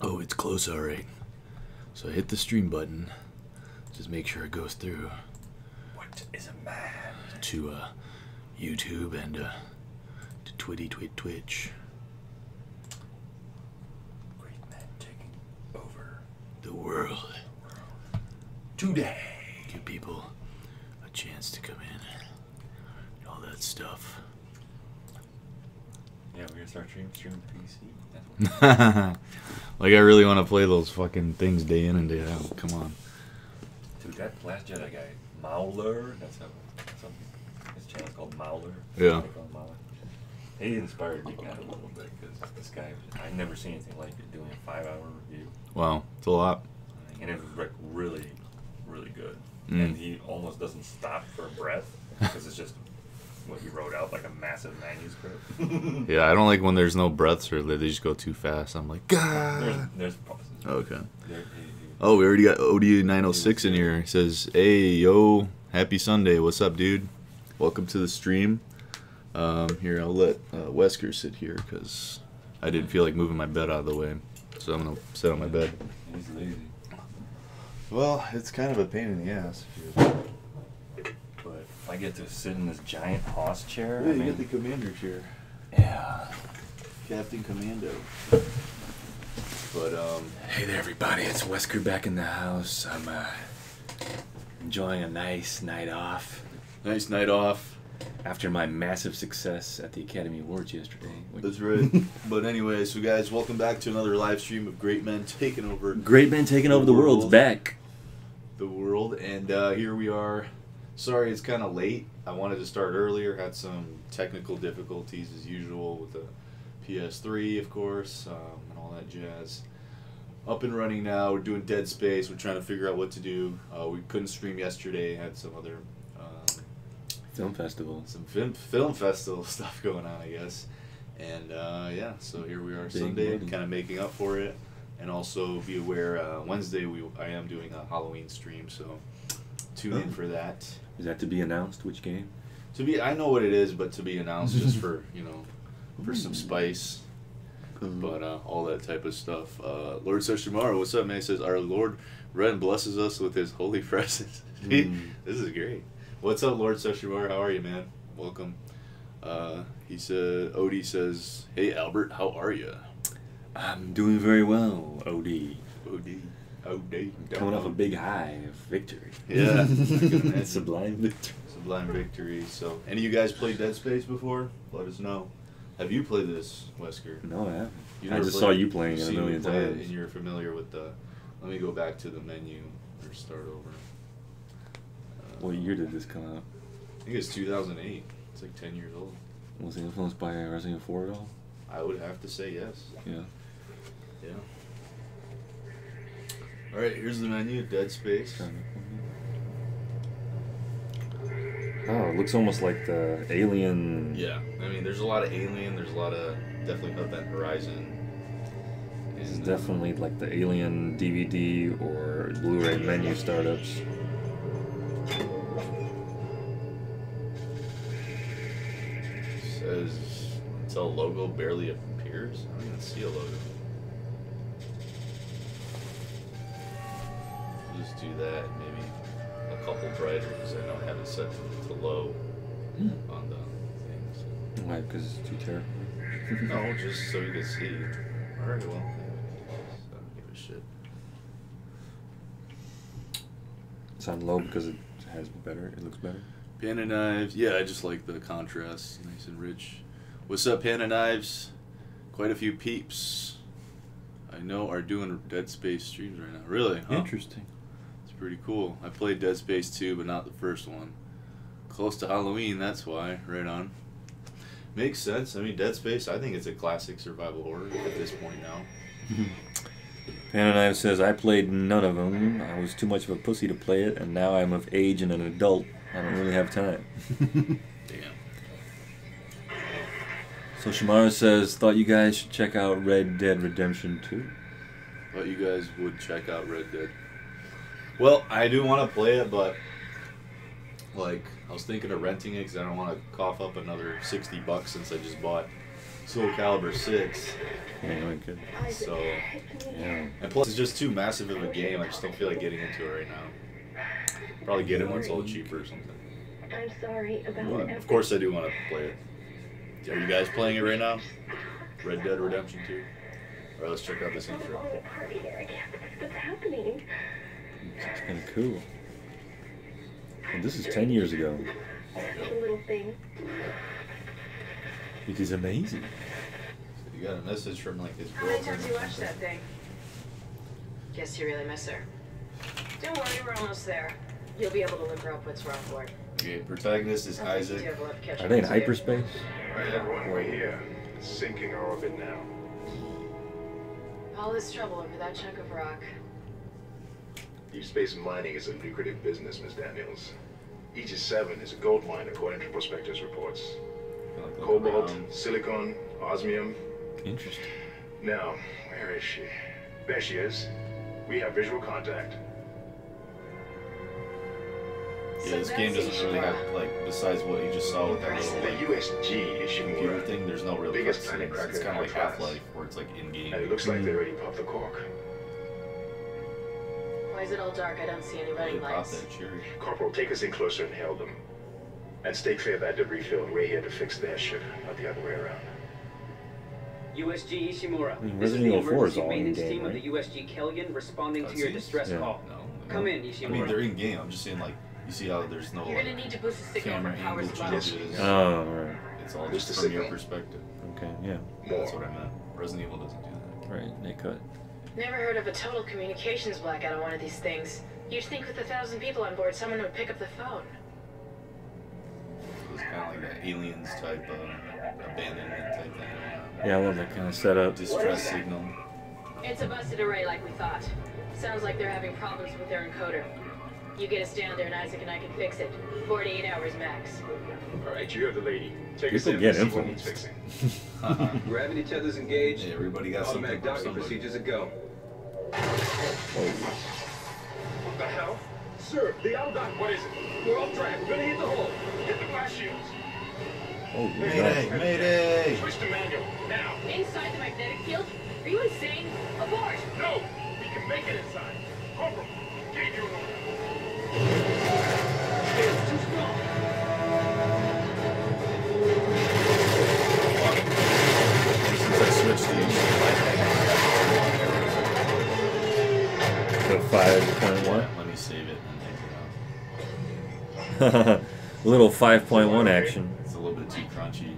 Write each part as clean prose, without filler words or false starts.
Oh, it's close, alright. So I hit the stream button. Just make sure it goes through. What is a man? To YouTube and to Twitch. Great man taking over The world. today. Give people a chance to come in. And all that stuff. Yeah, we're gonna start streaming PC. That's what Like I really want to play those fucking things day in and day out. Come on. dude, that Last Jedi guy, Mauler, that's his channel's called Mauler. Yeah. They call him Mauler. He inspired me kind of a little bit because this guy, I've never seen anything like it, doing a 5-hour review. Wow, it's a lot. And it was like really, really good. Mm. And he almost doesn't stop for breath because it's just what he wrote out, like a massive manuscript. Yeah, I don't like when there's no breaths or they just go too fast. I'm like, God. There's pauses. Okay. There, Oh, we already got OD906 in here. He says, hey, yo, happy Sunday. What's up, dude? Welcome to the stream. Here, I'll let Wesker sit here because I didn't feel like moving my bed out of the way. So I'm going to sit on my bed. He's lazy. Well, it's kind of a pain in the ass. But if I get to sit in this giant hoss chair, Yeah, I you mean, get the commander chair. yeah. Captain Commando. But, Hey there, everybody. It's Wesker back in the house. I'm enjoying a nice night off nice night off. after my massive success at the Academy Awards yesterday. That's right. But anyway, so guys, welcome back to another live stream of Great Men Taking Over Great men taking over the world's back. the world. And here we are. Sorry it's kind of late. I wanted to start earlier. Had some technical difficulties as usual with the PS3, of course, and all that jazz. Up and running now. We're doing Dead Space. We're trying to figure out what to do. We couldn't stream yesterday. Had some other Film festival. some film festival stuff going on, I guess. And yeah, so here we are Big Sunday, money. kind of making up for it. And also be aware, Wednesday I am doing a Halloween stream, so tune in for that. Is that to be announced? Which game? I know what it is, but to be announced just for for some spice. Mm-hmm. But all that type of stuff. Lord Seshimaru, what's up, man? He says our Lord Ren blesses us with his holy presence. Mm. This is great. What's up, Lord Seshimaru? How are you, man? Welcome. He said, Odie says, hey, Albert, how are you? I'm doing very well, OD. Odie. Odie. Coming off a big high of victory. Yeah. I can imagine. Sublime victory. Sublime victory. So, any of you guys played Dead Space before? Let us know. Have you played this, Wesker? No, I haven't. You I never just played saw it? you playing You've it a seen me million play it, times. and you're familiar with the. Let me go back to the menu or start over. What year did this come out? I think it's 2008. It's like 10 years old. Was it influenced by Resident Evil 4 at all? I would have to say yes. Yeah. Yeah. All right, here's the menu. Dead Space. Oh, it looks almost like the Alien. Yeah, I mean, there's a lot of Alien. There's a lot of definitely Event Horizon. This is And, definitely like the Alien DVD or Blu-ray menu startups. says until logo barely appears. I don't even see a logo. Just do that, maybe a couple brighter because I know I have it set to low on the things. Why? Because it's too terrible. No, just so you can see. Alright, well, I don't give a shit. It's on low because it has better. It looks better. Panda Knives, yeah, I just like the contrast, nice and rich. What's up, Panda Knives? Quite a few peeps I know are doing Dead Space streams right now. Really? Huh? Interesting. It's pretty cool. I played Dead Space 2, but not the first one. Close to Halloween, that's why. Right on. Makes sense. I mean, Dead Space, I think it's a classic survival horror at this point now. Panda Knife says, I played none of them. I was too much of a pussy to play it, and now I'm of age and an adult. I don't really have time. Damn. So Shimara says, thought you guys should check out Red Dead Redemption 2. Thought you guys would check out Red Dead. Well, I do want to play it, but like I was thinking of renting it because I don't want to cough up another $60 since I just bought Soul Calibur 6. Yeah, no good. So, Yeah. and plus it's just too massive of a game. I just don't feel like getting into it right now. Probably get it when it's all cheaper or something. I'm sorry about But of course I do want to play it. Are you guys playing it right now? Red Dead Redemption 2? Alright, let's check out this intro. what's happening. It's kind of cool. And this is 10 years ago. The little thing. It is amazing. So you got a message from like his How many girlfriend. times you watched that thing? Guess you really miss her. Don't worry, we're almost there. You'll be able to look her up what's wrong for it. Okay, protagonist is I think you Isaac. two have a lot to catch Are up they in to. hyperspace? Right, everyone, we're here. Sinking our orbit now. All this trouble over that chunk of rock. Deep space mining is a lucrative business, Ms. Daniels. Aegis 7 is a gold mine according to prospectors' reports. Like Cobalt, around. silicon, osmium. Interesting. Now, where is she? There she is. We have visual contact. Yeah, this game doesn't really have, like, besides what you just saw with that little, The like, USG computer Ishimura. thing, there's no real Biggest cutscenes. planet cracker It's kind in of like our class. Half-Life, where it's like in-game. And it looks like they already popped the cork. Why is it all dark? I don't see any They running popped lights. that cherry. Corporal, take us in closer and hail them. And stay clear of that debris field. We're here to fix their ship, not the other way around. USG Ishimura. mean, This is Resident the Evil 4 is emergency all maintenance in-game, team of right? the USG Kelligan responding to your Cutscenes? distress Yeah. call. No. Come in, I mean, Ishimura. they're in-game. I'm just saying, like, you see how there's no, You're gonna like, need to boost the signal camera for power angle slow. changes. Oh, right. It's all Just just a from your signal. perspective. Okay, yeah. That's what I meant. Resident Evil doesn't do that. Right, they cut. Never heard of a total communications blackout on one of these things. You'd think with 1,000 people on board, someone would pick up the phone. It's kind of like that Aliens type abandonment type thing. Yeah, I love that kind of setup. Distress signal. It's a busted array like we thought. Sounds like they're having problems with their encoder. You get us down there and Isaac and I can fix it. 48 hours max. All right, you heard the lady. Take us People in get and see what needs influenced. fixing. Gravity tethers engaged. Hey, everybody got something Automatic from docking somebody. procedures a go. What the hell? Sir, the outdock. What is it? We're off track. We're gonna hit the hole. Hit the glass shields. Oh, Mayday! Mayday! Switch to manual. Now. Inside the magnetic field? Are you insane? Abort! No! We can make it inside. Corporal, gave you an order. It's too small. Since I switched So 5.1. let me save it and take it out. Little 5.1 action. It's a little bit too crunchy.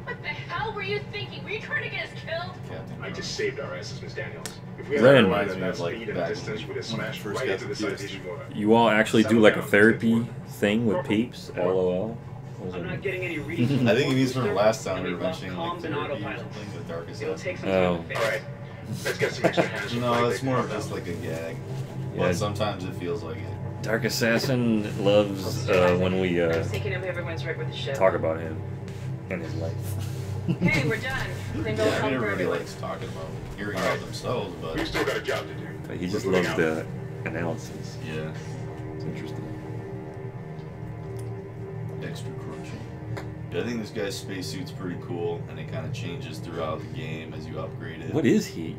What the hell were you thinking? Were you trying to get us killed? Captain I Crunch. just saved our asses, Miss Daniels. If we Ren. had Reminds at me that of, like, speed and back distance, when we'd have we smashed first right got into the the side of PS2. Ishimura. You all actually do like a therapy thing with peeps? LOL. What I'm was not it? getting any readings from I the think it means from booster, last time and we were we've lost mentioning like comms and therapy or autopilot. something, the darkest It'll take Assassin. some time Oh. to fix. All right, let's get some extra hands. No, it's more of just like a gag. Yeah. But sometimes it feels like it. Dark Assassin loves when we I'm thinking of everyone's right with the ship. talk about him and his life. Hey, we're done. Cleaned all Yeah, the I help mean, for everybody everyone. likes talking about hearing about themselves, but We've still got a job to do. But he just We're loves moving out. the analysis. yeah, It's interesting. extra crunchy. Yeah, I think this guy's spacesuit's pretty cool, and it kind of changes throughout the game as you upgrade it. What is he?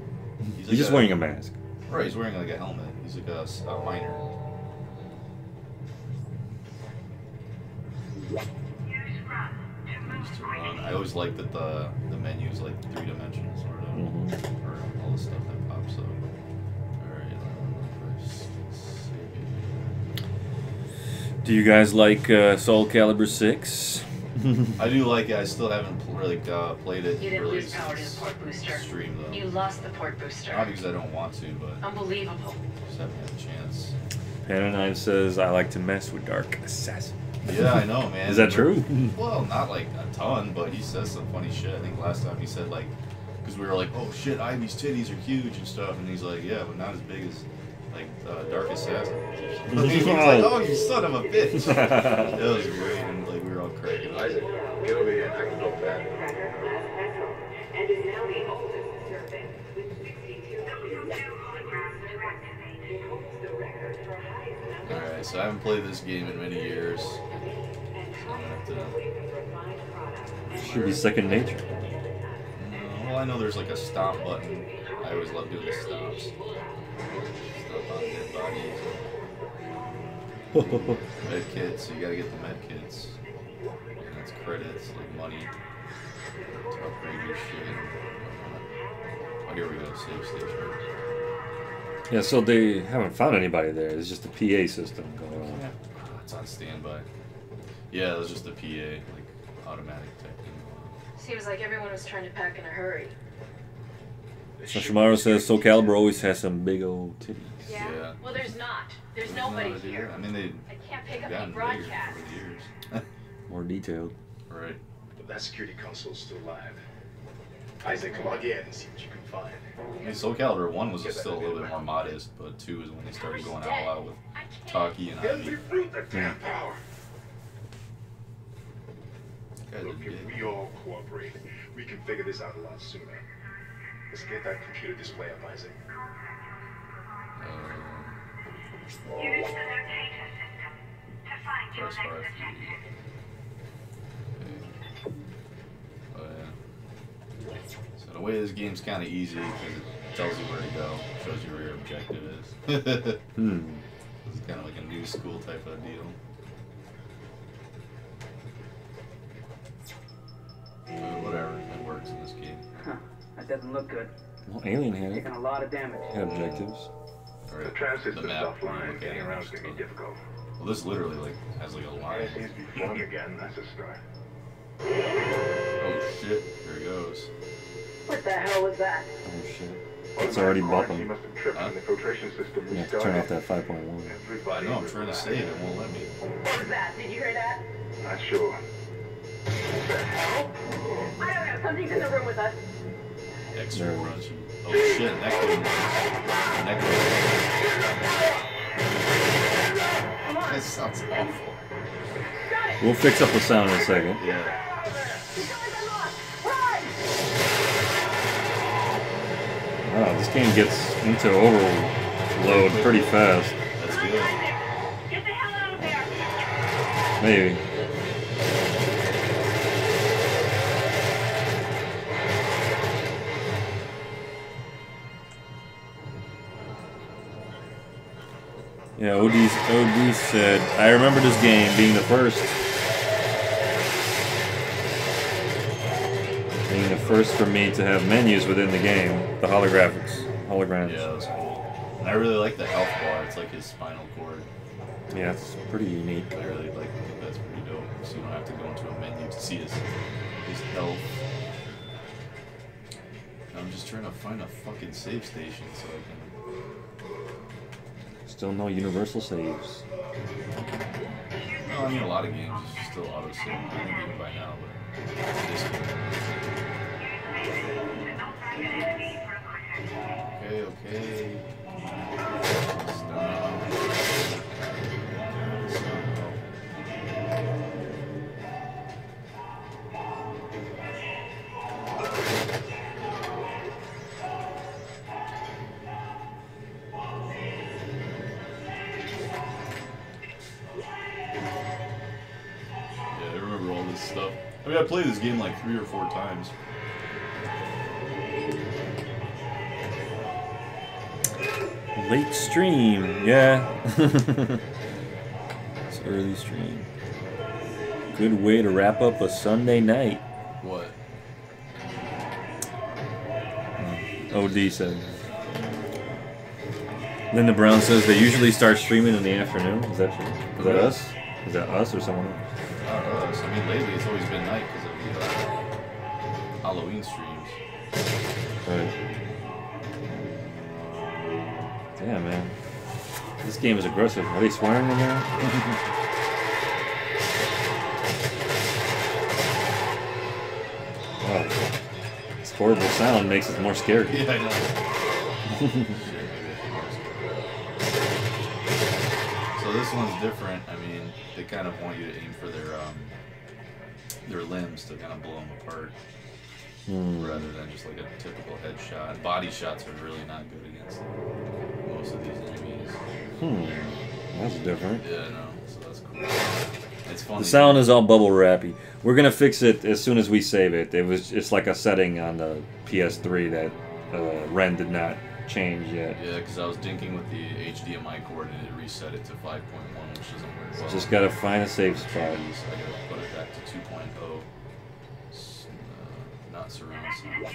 He's He's just wearing a mask. Right, he's wearing like a helmet. He's like a miner. Used to run. I always like that the menu's like 3-dimensional sort of, Mhm. or all the stuff that pops up. All right, first save Do you guys like Soul Calibur 6? it. I do like it. I still haven't played it. You didn't really lose power to the since port booster. Stream though. You lost the port booster. Not because I don't want to, but Unbelievable. just haven't had a chance. Pan9 says, I like to mess with Dark Assassin. Yeah, I know, man. Is that true? Well, not like a ton, but he says some funny shit. I think last time he said like, because we were like, oh shit, Ivy's titties are huge and stuff, and he's like, yeah, but not as big as like Dark Assassin. He was like, oh, you son of a bitch. That was great, and like we were all cracking up. Isaac, get over here and I can go back. And is now the oldest survey with 62 holograms to activate. It holds the record for highest number. All right, so I haven't played this game in many years. So I'm gonna have to. Should be second nature. Well, I know there's like a stomp button. I always love doing the stomps. Stomp on dead bodies. Med kits, you gotta get the med kits. And that's credits, like money to upgrade your shit. Oh, here we go, save station. Yeah, so they haven't found anybody there. It's just a PA system going on. Yeah. It's on standby. Yeah, it was just a PA, like automatic type thing. Seems like everyone was trying to pack in a hurry. So Shimaro says Soul Calibur always has some big old titties. Yeah. Well, there's not. There's No, nobody they do. here. I mean, they've I can't pick up any gotten bigger broadcast. over the years. More detailed. Right. But that security console's still live. Isaac, log in and see what you can find. I mean, Soul Calibur 1 was still a little bit more modest, but 2 is when they started going all out with I can't. Taki and Heavy Ivy. fruit the damn power. Guys Look, are if dead. we all cooperate, we can figure this out a lot sooner. Let's get that computer display up, Isaac. Use the notator system to find your Press next R. objective. Oh yeah. So the way this game's kind of easy because it tells you where to go, shows you where your objective is. It's kind of like a new school type of deal. But whatever, it works in this game. Huh. That doesn't look good. Well, Alien had it. Taking a lot of damage. Had objectives. Or The tram the system's map when you offline. look at Getting it, around's it's gonna be difficult. well, this literally like has like a And line. it seems to be flowing again. That's a start. Oh shit! There it goes. What the hell was that? Oh shit. It's already He bumping. must have tripped when the filtration system You have to turn restarted. off that 5.1. I Everybody know. I'm was trying to alive. save it. Won't let me. What was that? Did you hear that? Not sure. I don't know. Something's in the room with us. Extra There. crunchy. Oh shit! Neck Come on. That sounds awful. Got it. We'll fix up the sound in a second. Yeah. The door's unlocked. Run! Wow, this game gets into overload pretty fast. That's Come on, good. Isaac. Get the hell out of there. Maybe. Yeah, OD said, I remember this game being the first for me to have menus within the game, the holograms. Yeah, that's cool. And I really like the health bar. It's like his spinal cord. Yeah, it's pretty unique. I really think that's pretty dope. So you don't have to go into a menu to see his health. I'm just trying to find a fucking save station so I can. Still no universal saves. No, I mean a lot of games is still auto save. I think even by now, but this game. Okay. Yeah, I remember all this stuff. I mean, I played this game like 3 or 4 times. Late stream, yeah. It's early stream. Good way to wrap up a Sunday night. What? OD said. Linda Brown says they usually start streaming in the afternoon. Is that true? Is that us? Is that us or someone else? Not us. I mean, lately it's always been night because of the Halloween streams. Right. Damn, man. This game is aggressive. Are they swearing in there? Wow. This horrible sound makes it more scary. Yeah, I know. Shit, maybe I should rest. So this one's different. I mean, they kind of want you to aim for their limbs to kind of blow them apart, rather than just like a typical headshot. Body shots are really not good against most of these enemies. That's different. Yeah, I know. So that's cool. It's funny. The sound is all bubble wrappy. We're gonna fix it as soon as we save it. It's like a setting on the PS3 that Ren did not change yet. Yeah, because I was dinking with the HDMI cord and it reset it to 5.1, which isn't very well. Just gotta find a safe spot. Jeez, I gotta put it back to 2.0. Not surround sound.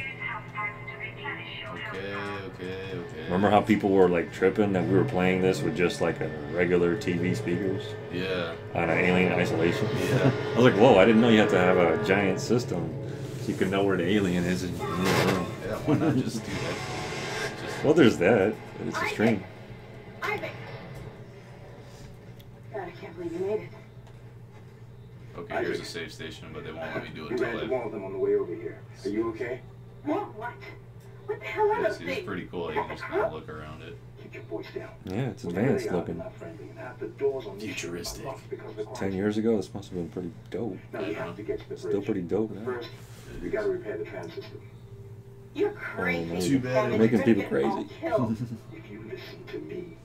Okay. Remember how people were like tripping that we were playing this with just like a regular TV speakers Yeah. on an Alien Isolation? Yeah. I was like, whoa! I didn't know you had to have a giant system so you could know where the alien is. In your room. Yeah, why not just do that? Just, Well, there's that. It's a stream. Isaac! God, I can't believe you made it. okay, here's a save station, but they won't let me do it We ran till into one of them on the way over here. Are you okay? What? What the hell are those It's things? pretty cool. You can just kind of look around it. Keep your voice down. Yeah, it's Well, advanced they are looking. not friendly, and half the doors on these ships are Futuristic. locked because of the 10 quarantine. years ago, this must have been pretty dope. Now we have to get to the bridge. Still pretty dope now. First, we gotta repair the tran system. You're crazy. man. Too bad Damn it, it- Making you're people gonna get all crazy. killed. If you listen to me,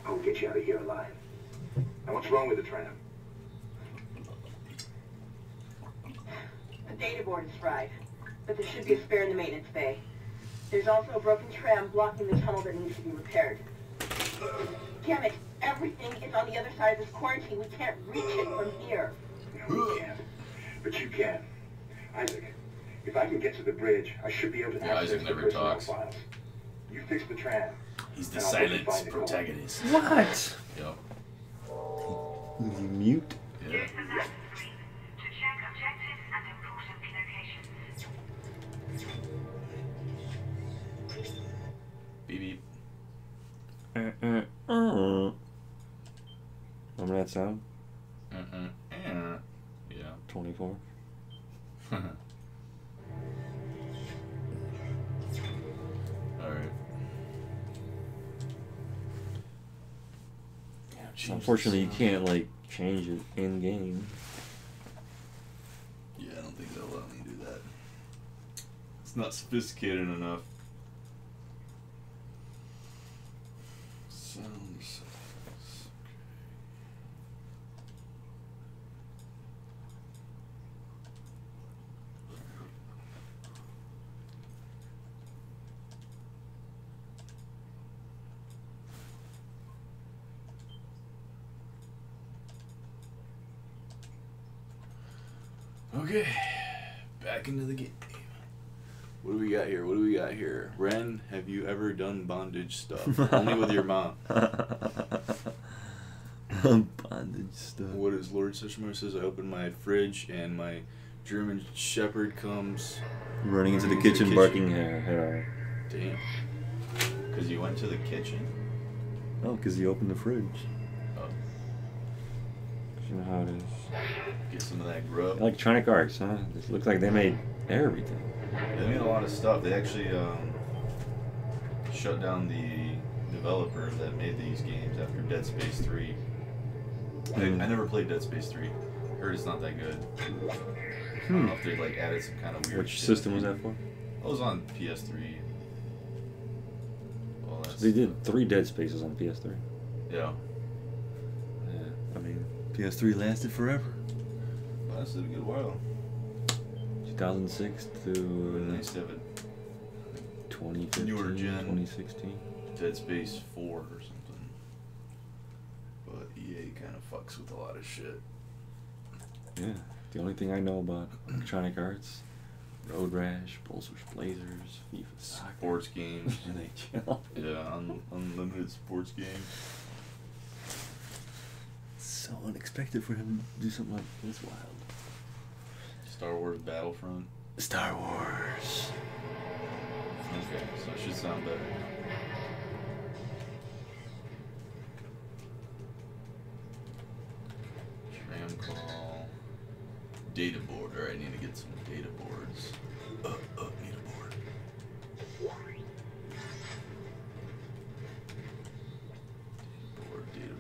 I'll get you out of here alive. Now what's wrong with the tram? The data board is fried, but there should be a spare in the maintenance bay. There's also a broken tram blocking the tunnel that needs to be repaired. Damn it, everything is on the other side of this quarantine. We can't reach it from here. No, we can't. But you can. Isaac, if I can get to the bridge, I should be able to Yeah, access Isaac the never personnel talks. files. You fix the tram. He's the and I'll help you silent find the car. protagonist. What? Yep. Mute? Yeah. To check objectives and important locations. Beep beep. Remember that sound? Yeah. 24. Alright. Unfortunately, you can't like change it in game. Yeah, I don't think they'll let me do that. It's not sophisticated enough. Sound settings. Okay, back into the game. What do we got here? What do we got here? Ren, have you ever done bondage stuff? Only with your mom. Bondage stuff. What is Lord Sushimura says? I open my fridge and my German Shepherd comes. Running into the Into the kitchen, kitchen. barking hair. Damn. Because you went to the kitchen. Oh, because he opened the fridge. Oh, You know how it is. get some of that grub. Electronic Arts, huh? It looks like they made everything. They made a lot of stuff. They actually shut down the developer that made these games after Dead Space 3. I never played Dead Space 3. Heard it's not that good. I don't know if they like added some kind of weird Which shit. system was that for? It was on PS3. Well, that's, They did 3 Dead Spaces on PS3. Yeah. Yeah, I mean, PS3 lasted forever. Well, that's a good while. 2006 to Nice to have a 2015, Newer gen. 2016. Dead Space 4 or something. But EA kind of fucks with a lot of shit. Yeah, the only thing I know about Electronic Arts, Road Rash, Pulse Blazers, FIFA Soccer, Sports games. NHL. Yeah, unlimited sports games. So unexpected for him to do something like this wild. Star Wars Battlefront. Star Wars. Okay, so it should sound better. Tram call. Data board. Alright, I need to get some data boards. Need a board. Data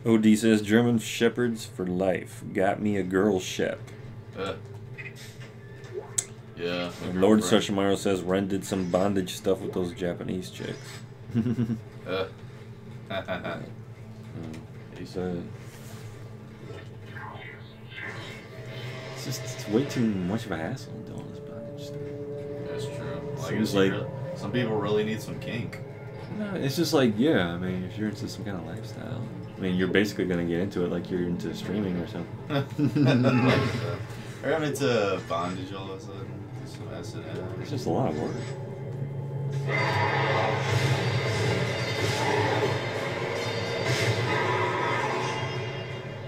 board. OD says German Shepherds for life. Got me a girl shep. Yeah. my And Lord girlfriend. Sushimaru says Ren did some bondage stuff with those Japanese chicks. So it's way too much of a hassle doing this bondage stuff. That's true. Well, I Seems guess like- some people really need some kink. No, it's just like, yeah, I mean, if you're into some kind of lifestyle, I mean, you're basically going to get into it like you're into streaming or something. Or I'm into bondage all of a sudden. Some S&M. It's just a lot of work.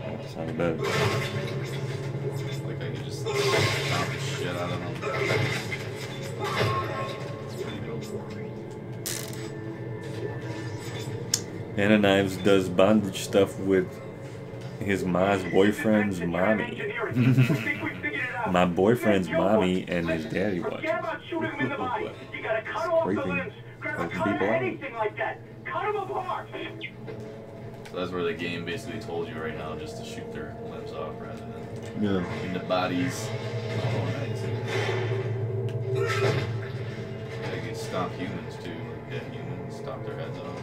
Oh, sounded better. Like I could just stomp the shit out of them. It's pretty dope. Anna Knives does bondage stuff with his mom's boyfriend's mommy. My boyfriend's mommy and his daddy watch. Forget about shooting him in the body. You gotta cut off the Creepy. limbs. Grab a Open cut or people out. anything like that. Cut them apart. So that's where the game basically told you right now just to shoot their limbs off rather than Yeah. in the bodies. Oh, nice. Yeah, you can stomp humans too, like dead humans, stomp their heads off.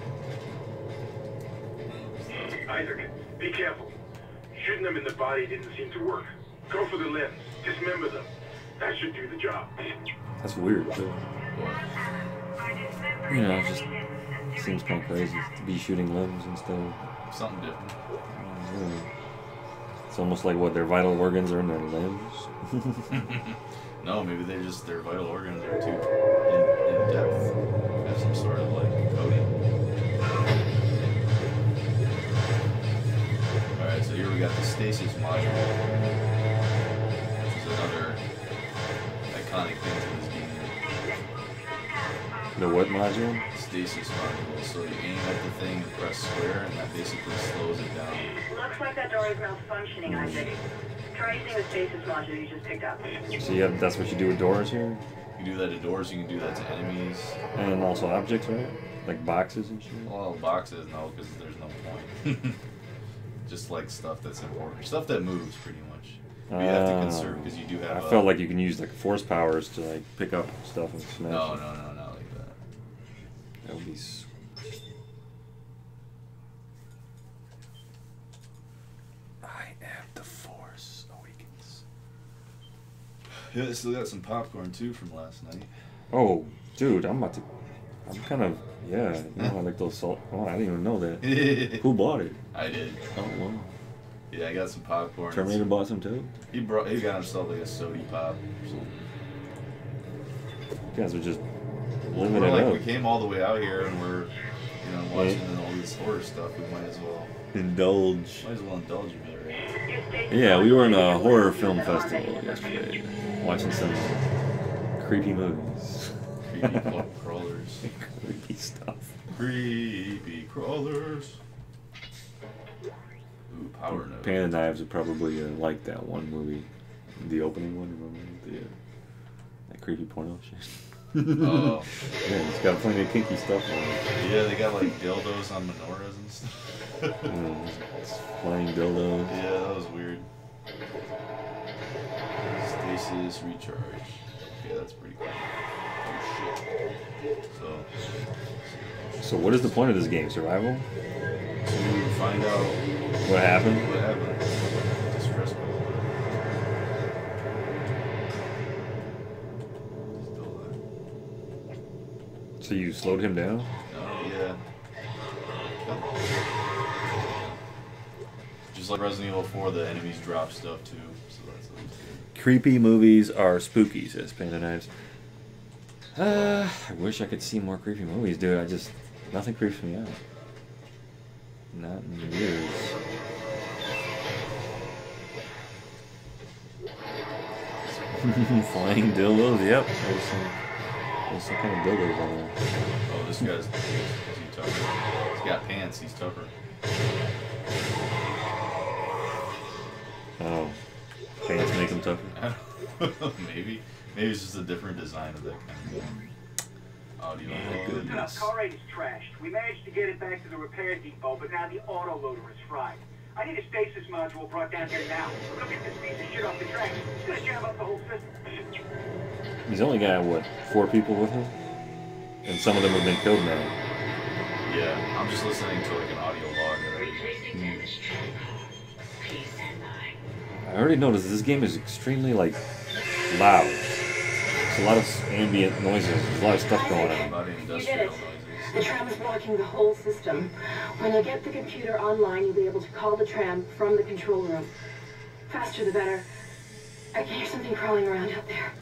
Isaac, be careful. Shooting them in the body didn't seem to work. Go for the limbs. Dismember them. That should do the job. That's weird, too. You know, it just seems kind of crazy to be shooting limbs instead of. Something different. It's almost like what their vital organs are in their limbs. No, maybe their vital organs are too in depth. Have some sort of like coating. Alright, so here we got the stasis module. Which is another iconic thing to this game. The what module? Stasis module. So you aim at the thing and press square and that basically slows it down. Looks like that door is malfunctioning, Isaac. Try using the stasis module you just picked up. So yeah, that's what you do with doors here, You can do that to doors, you can do that to enemies. and also objects, right? Like boxes and shit. Well, boxes, no, because there's no point. Just like stuff that's important. Stuff that moves, pretty much. But you have to conserve, because you do have I felt like you can use like force powers to like pick up stuff and smash. No, it. not like that. That would be. I am the Force awakens. Yeah, I still got some popcorn, too, from last night. Oh, dude, I'm kind of, yeah, you know, I like those salt. Oh, I didn't even know that. Who bought it? I did. Oh, wow. Yeah, I got some popcorn. Terminator bought some too? He got himself like a sody pop. So You guys are just living we're it like, up. we came all the way out here and we're, watching all this horror stuff. We might as well Indulge. indulge a bit, right? Yeah, we were in a horror film festival yesterday, watching some creepy movies. Creepy crawlers. Creepy stuff. Creepy crawlers. Ooh, power node. Panda Knives would probably like that one movie, the opening one. Remember that creepy porno shit? Oh. Yeah, it's got plenty of kinky stuff on it. Yeah, they got like dildos on menorahs and stuff. It's flying dildos. Yeah, that was weird. Stasis recharge. Okay, that's pretty cool. Oh shit. So what is the point of this game? Survival? To find out What happened? what happened. Distress call. Still alive. So you slowed him down? Oh, yeah. Just like Resident Evil 4, the enemies drop stuff too, so that's always good. Creepy movies are spooky, says Panda Knives. I wish I could see more creepy movies, dude. Nothing creeps me out. Not in years. Flying dildos, yep. There's some kind of dildos on there. Oh, this guy's is he tougher? He's got pants, he's tougher. Oh. Pants make him tougher? Maybe it's just a different design of that kind of audio. Our car rate is trashed. We managed to get it back to the repair depot, but now the autoloader is fried. I need a stasis module brought down here now. Look at this piece of shit off the track. It's gonna jam up the whole system. He's only got, what, 4 people with him? And some of them have been killed now. Yeah, I'm just listening to like an audio log. I already noticed this game is extremely like loud. There's a lot of ambient noises. There's a lot of stuff going on. A lot of You did industrial it. The noises. tram is blocking the whole system. When you get the computer online, you'll be able to call the tram from the control room. Faster the better. I can hear something crawling around out there.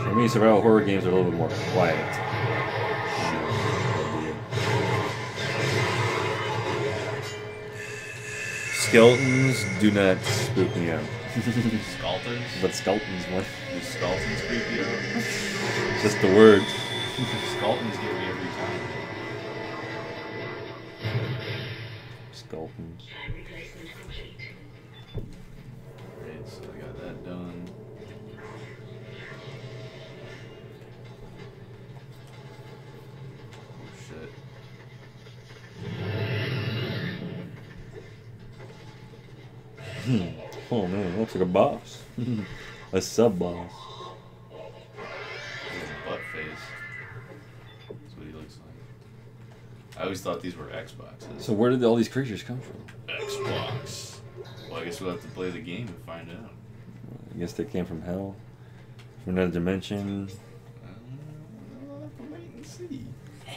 For me, survival horror games are a little bit more quiet. Skeletons do not spook me out. Skeletons? But skeletons, what? Do skeletons creep you out? Just the word. Skeletons get me every time. Skeletons. Alright, so I got that done. Oh shit. Oh man, looks like a boss. A sub boss. He has a butt face. That's what he looks like. I always thought these were Xboxes. So where did all these creatures come from? Xbox. Well, I guess we'll have to play the game and find out. I guess they came from hell, from another dimension. We'll have to wait and see. I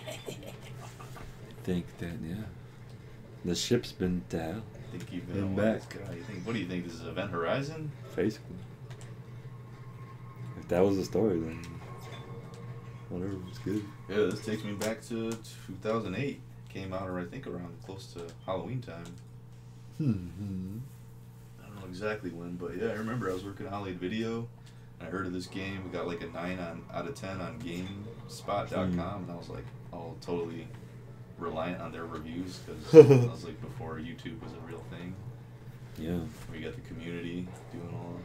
think that the ship's been to hell. I think you've And been back. What do you think? This is Event Horizon? Basically. If that was the story, then whatever, it's good. Yeah, this takes me back to 2008. Came out, or I think around close to Halloween time. I don't know exactly when, but yeah, I remember I was working at Hollywood Video. And I heard of this game. We got like a 9 out of 10 on GameSpot.com, and I was like, all totally reliant on their reviews because that was like before YouTube was a real thing. Yeah. We got the community doing all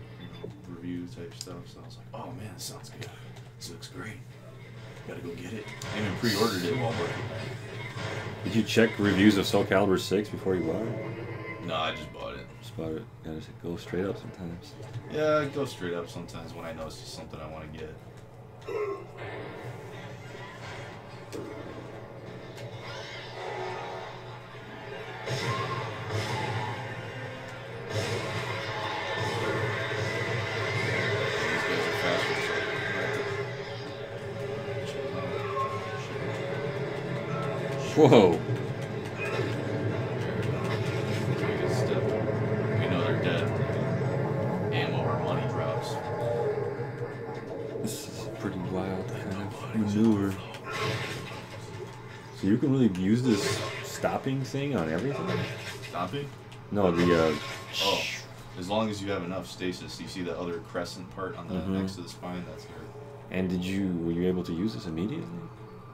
review type stuff. So I was like, oh man, this sounds good. This looks great. Gotta go get it. I even pre-ordered it while working. Did you check reviews of Soul Calibur 6 before you bought it? No, I just bought it. Just bought it. Gotta just go straight up sometimes. Yeah, I go straight up sometimes when I know it's just something I want to get. These guys are faster, so Whoa. Good step. We know they're dead. Ammo or money drops. This is a pretty wild kind of maneuver. So you can really use this stopping thing on everything? Stopping? No, the Oh, as long as you have enough stasis. You see the other crescent part on the next to the spine? That's her. And were you able to use this immediately?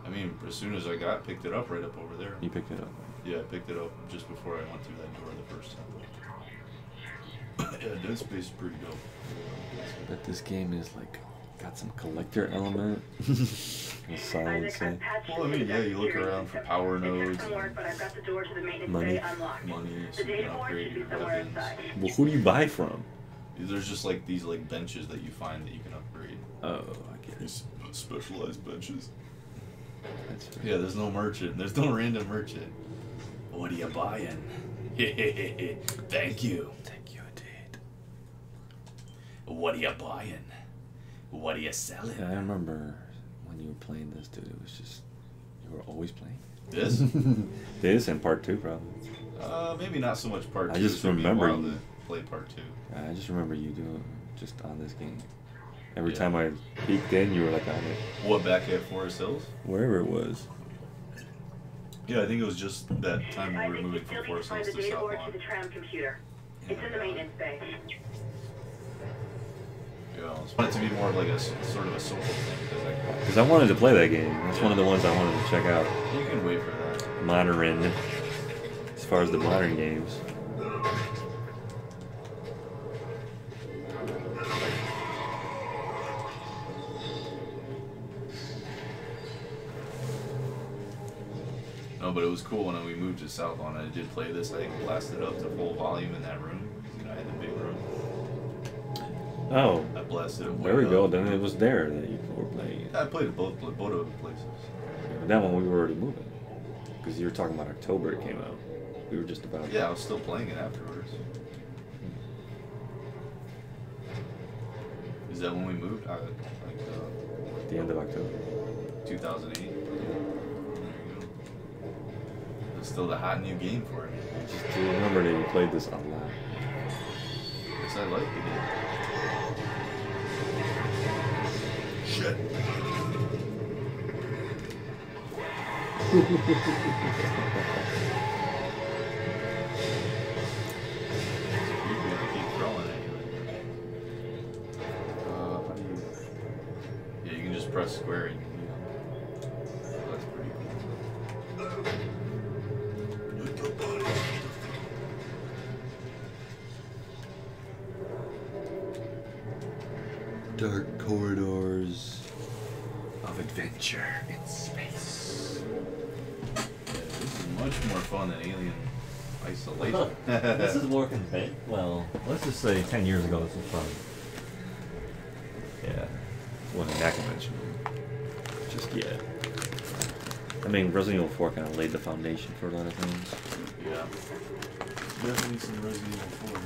I mean, as soon as I picked it up right up over there. You picked it up. Yeah, I picked it up just before I went through that door the first time. Yeah, Dead Space is pretty dope. I bet this game is like got some collector element. The silence thing. Well, I mean, yeah, you look around for power nodes and But I've got the door to the maintenance Money. bay unlocked. money so The you data can board upgrade should be your somewhere weapons. inside. Well, who do you buy from? There's just like these like benches that you find that you can upgrade. Oh, I get it. These specialized benches. That's fair. Yeah, there's no merchant. There's no random merchant. What are you buying? Thank you. Thank you, indeed. What are you buying? What are you selling? Yeah, I remember when you were playing this, dude. It was just you were always playing This? this and part 2 probably. Maybe not so much part 2. I just It took me a remember while you- to play part 2. I just remember you doing just on this game. Every Yeah. time I peeked in, you were like on it. What, back at Forest Hills? Wherever it was. Yeah, I think it was just that time when we were Isaac, moving you from still need to Forest find Hills the to data South board to Lawn. the tram computer. It's in the maintenance bay. Yeah, I just want it to be more of like a sort of a social thing because Because I wanted to play that game. That's one of the ones I wanted to check out. you can wait for that. Modern. As far as the modern games. No, but it was cool when we moved to South Lawn. I did play this. I blasted up to full volume in that room. You know, I had the big room. Oh, I blasted it. there we way go. up. Then it was there that you were playing it. I played both of the places. But that one we were already moving. Because you were talking about October it came out. We were just about... Yeah, I was still playing it afterwards. Is that when we moved? At the end of October. 2008. There you go. It's still the hot new game for me. Just to remember that you played this a lot. Yes, I like the game. Shit. Press square and that's pretty cool. Dark corridors of adventure in space. Yeah, this is much more fun than Alien Isolation. This is more convenient. Well, let's just say 10 years ago this was fun. Yeah, wasn't that conventional. Just yet. I mean, Resident Evil 4 kind of laid the foundation for a lot of things. Yeah. Definitely some Resident Evil 4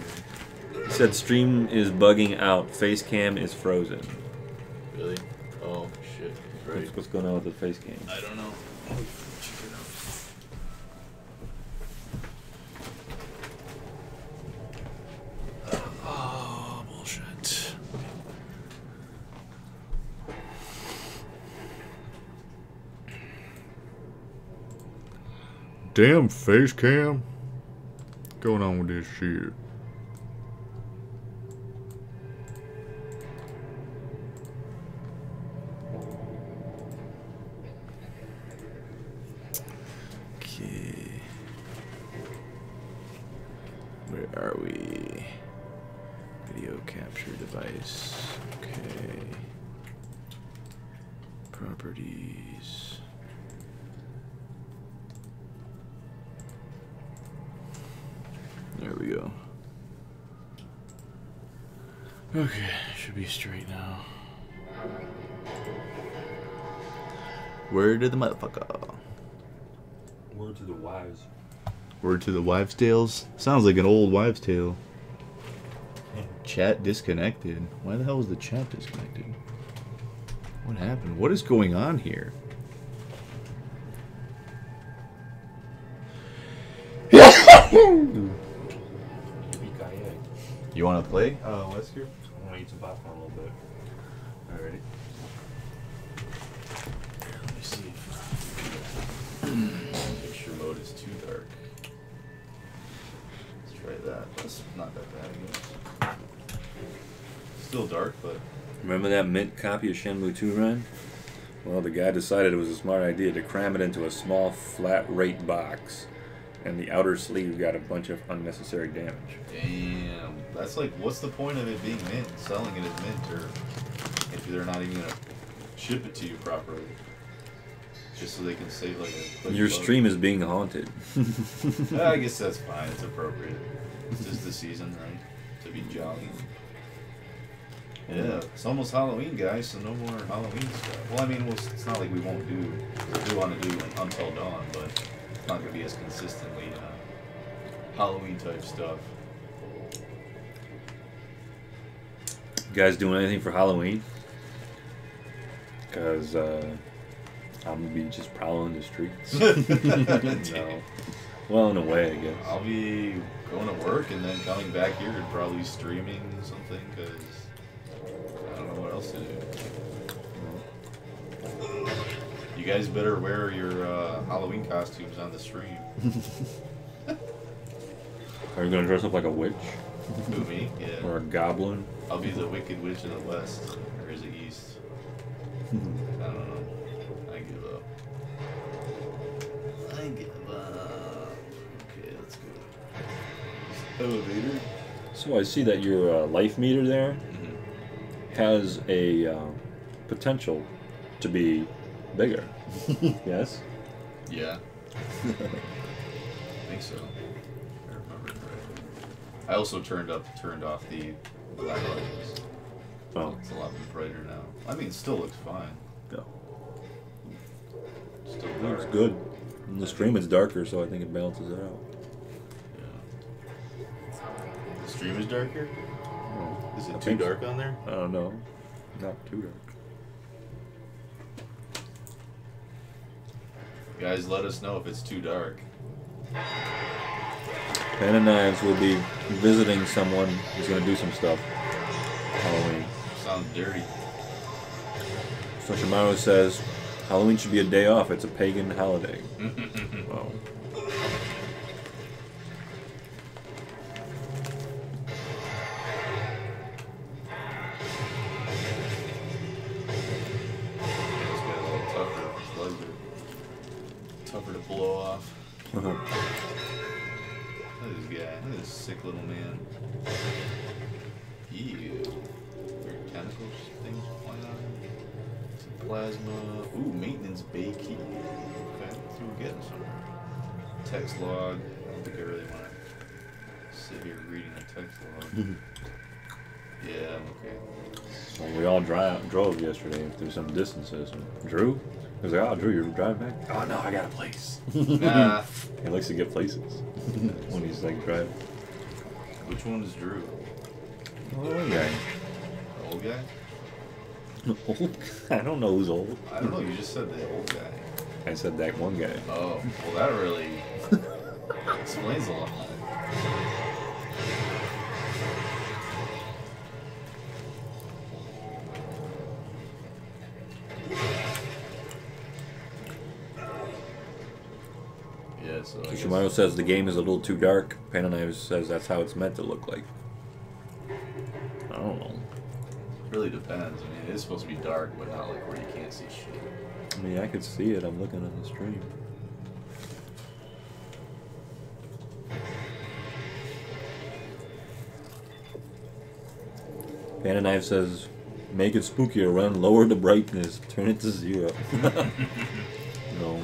here. He said stream is bugging out. Face cam is frozen. Really? Oh, shit. Right. What's going on with the face cam? I don't know. Check it out. Oh, bullshit. Damn face cam. What's going on with this shit? Okay. Where are we? Video capture device. Okay. Properties. There we go. Okay, should be straight now. Word to the motherfucker. Word to the wives. Word to the wives' tales? Sounds like an old wives' tale. Chat disconnected. Why the hell is the chat disconnected? What happened? What is going on here? You want to play, Wesker? I want to eat some popcorn a little bit. Alrighty. Let me see if picture mode is too dark. Let's try that. That's not that bad, I guess. Still dark, but... Remember that mint copy of Shenmue 2 run? Well, the guy decided it was a smart idea to cram it into a small flat rate box. And the outer sleeve got a bunch of unnecessary damage. Damn. That's like, what's the point of it being mint, selling it as mint, or if they're not even going to ship it to you properly? Just so they can save like a... Your stream is being haunted. I guess that's fine. It's appropriate. It's just the season, right? To be jolly. Yeah, it's almost Halloween, guys, so no more Halloween stuff. Well, I mean, it's not like we won't do... We do want to do like Until Dawn, but it's not going to be as consistently Halloween-type stuff. You guys doing anything for Halloween? Because I'm going to be just prowling the streets. No. Well, in a way, I guess. I'll be going to work and then coming back here and probably streaming something, because I don't know what else to do. You guys better wear your Halloween costumes on the stream. Are you going to dress up like a witch? Who, me? Yeah. Or a goblin? I'll be the Wicked Witch of the West. Or is it East? I don't know. I give up. I give up. Okay, let's go. Elevator. So I see that your life meter there has a potential to be bigger. Yes? Yeah. I think so. I remember correctly. I also turned off the black lights. Oh. It's a lot brighter now. I mean, it still looks fine. No. Still It's dark. good. In the stream, it's darker, so I think it balances it out. Yeah. The stream is darker? Oh, Is I it too think so. dark on there? I don't know. Not too dark. Guys, let us know if it's too dark. Pen and Knives will be visiting someone who's going to do some stuff. Halloween. Sounds dirty. So Shimano says, Halloween should be a day off. It's a pagan holiday. Well, It's got a little tougher. His legs are tougher to blow off. Look at this guy. Look at this sick little man. Ew. Weird tentacles things flying on him. Some plasma. Ooh, maintenance bay key. Okay, so we're getting somewhere. Text log. I don't think I really want to sit here reading a text log. Yeah, I'm okay. so we all drove yesterday through some distances. And Drew? He was like, oh, Drew, you're driving back? Oh, no, I got a place. Nah. He likes to get places when he's like driving. Which one is Drew? Oh, guy. The old guy? Old? I don't know who's old. I don't know, you just said the old guy. I said that one guy. Oh, well that really explains a lot. Yeah, so I guess Shimano says the game is a little too dark. Pen and Knives says that's how it's meant to look like. I don't know. it really depends. I mean, it is supposed to be dark, but not like where you can't see shit. I mean, I could see it. I'm looking at the stream. Pen and Knife says, make it spookier, run, lower the brightness, turn it to 0. No.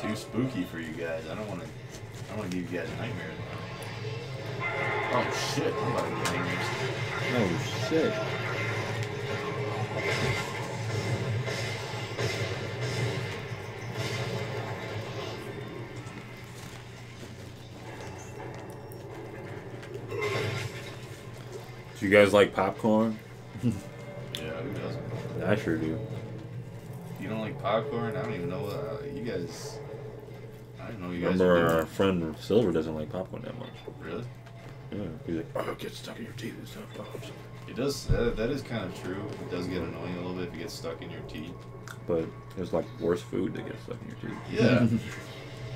Too spooky for you guys. I don't want to give you guys nightmares. Oh shit! I'm about to get nightmares. Oh, shit. Do you guys like popcorn? Yeah, who doesn't? I sure do. You don't like popcorn? I don't even know what you guys. I don't know what you guys Remember, are our doing. friend Silver doesn't like popcorn that much. Really? Yeah, he's like, oh, it gets stuck in your teeth and stuff. It does. That is kind of true. It does get annoying a little bit if it gets stuck in your teeth. But it's like worse food that gets stuck in your teeth. Yeah.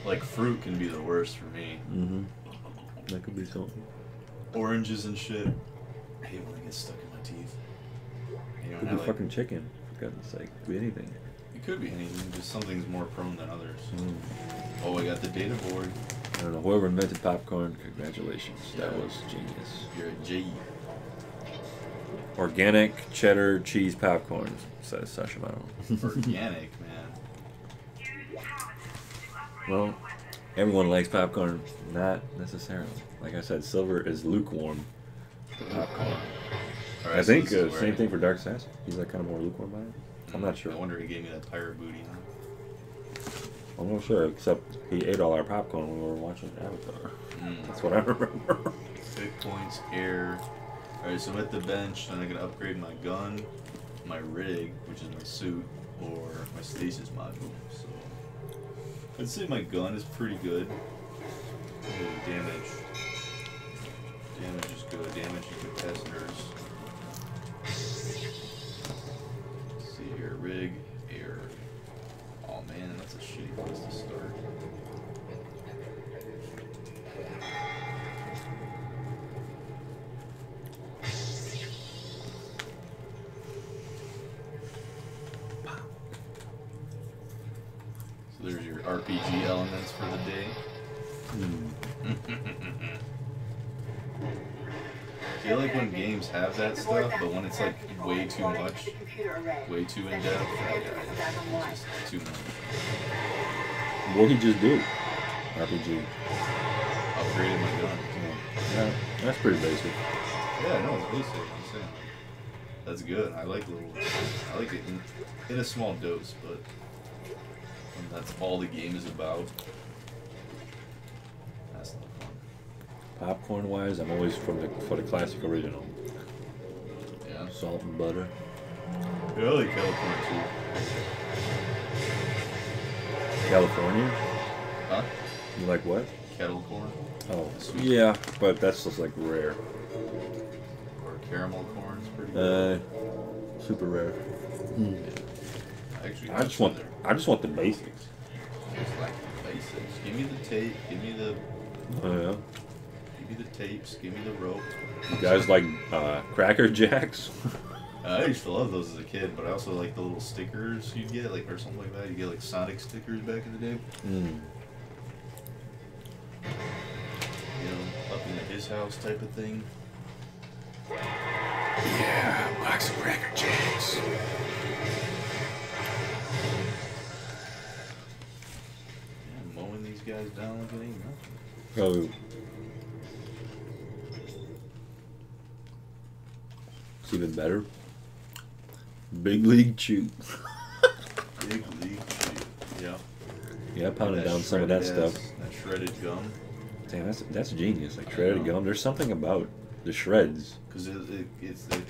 Like fruit can be the worst for me. Mm-hmm. That could be something. Oranges and shit. I hate when they get stuck in my teeth. You know, Could and be I fucking chicken, for goodness sake. Could be anything. it could be anything. Just something's more prone than others. Mm. Oh, I got the data board. I don't know. Whoever invented popcorn, congratulations. That Yeah. was genius. You're a G. Organic cheddar cheese popcorn, says Sashimano. Organic, man. Well, everyone likes popcorn. Not necessarily. Like I said, Silver is lukewarm to popcorn. All right, I so think this is where same thing for Dark Assassin. He's like kind of more lukewarm by it. I'm not sure. I wonder who gave me that pirate booty. Huh? I'm not sure, except he ate all our popcorn when we were watching Avatar. That's what I remember. Pick points, air. Alright, so I'm at the bench, and I'm gonna upgrade my gun, my rig, which is my suit, or my stasis module. So I'd say my gun is pretty good. Ooh, damage. Damage is good. Damage and capacitors. Let's see here. Rig, air. Oh man, that's a shitty place to start. So there's your RPG elements for the day. I feel like when games have that stuff, but when it's like way too much, way too in depth, it's just too much. What'd he just do? RPG. Upgraded my gun. Yeah, that's pretty basic. Yeah, no, it's basic. I'm saying. That's good. I like it in a small dose, but when that's all the game is about. That's not fun. Popcorn wise, I'm always for the classic original. Yeah. Salt and butter. Yeah, I like California too. California? Huh? You like what? Kettle corn Oh, yeah, but that's just like rare. or caramel corn is pretty good. Super rare. Actually, I just want the basics. Just like the basics. Give me the tape. Give me the. Oh yeah. Give me the tapes. Give me the rope. You guys like Cracker Jacks? I used to love those as a kid, but I also like the little stickers you'd get, like or something like that. You get like Sonic stickers back in the day. Mm. You know, up into his house type of thing. Yeah, box of Cracker Jacks. Yeah, mowing these guys down like it ain't nothing. Oh. It's even better. Big League Chew. Big League Chew. Yeah. Yeah, I pounded That down some of that shredded stuff. That shredded gum. Damn, that's genius. Like shredded gum. There's something about the shreds. Because it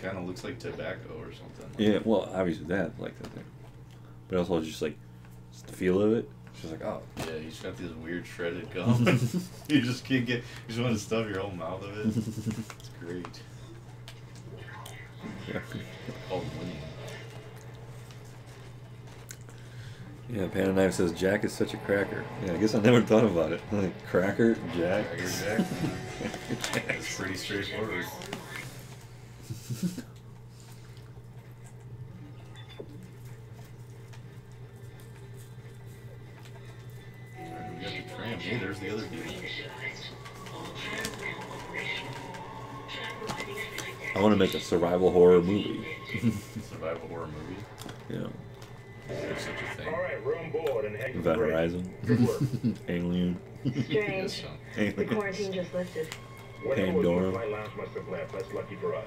kind of looks like tobacco or something. Yeah, well, obviously that, like that thing. But also just like, just the feel of it. It's just like, oh. Yeah, he's got this weird shredded gum. You just can't get. You just want to stuff your whole mouth of it. It's great. Yeah. Called winning. Yeah, Pan and Knife says Jack is such a cracker. Yeah, I guess I never thought about it. Like Cracker Jack. Cracker Jack. It's pretty straightforward. Alright, we got the tram. Hey, there's the other dude. I want to make a survival horror movie. Survival horror movie. Yeah. There's such a thing. All right, we're on board and heading Event for break. Horizon. Good work. Alien. Strange. The Alien. quarantine just lifted. Whatever was Pandora. in the flight lounge must have left. That's lucky for us.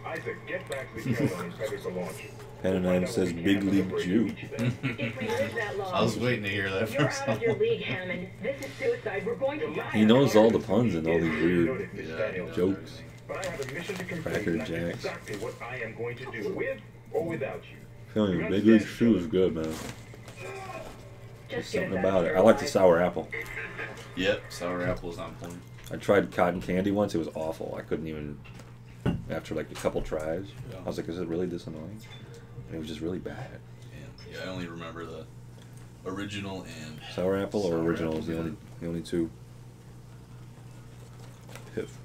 Isaac, get back to the terminal and headed for launch. Pan and Knife says Big League Jew. If we live that long, I was waiting to hear that you're from out of your someone. league, Hammond. This is suicide. We're going to die. He knows all the puns and all these weird Yeah, he knows jokes. everything. But I have a mission to complete. Cracker and that's Jacks. exactly what I am going to do, with or without you. Feeling you, Big League Chew is good, man. There's Just get something us about out it. of I like the here sour apple. Yep, sour apple's on point. I tried cotton candy once. It was awful. I couldn't even. After like a couple tries, Yeah. I was like, "Is it really this annoying?" And it was just really bad. And yeah, I only remember the original and Sour apple or Sour original apple, is the yeah. only two. Piff.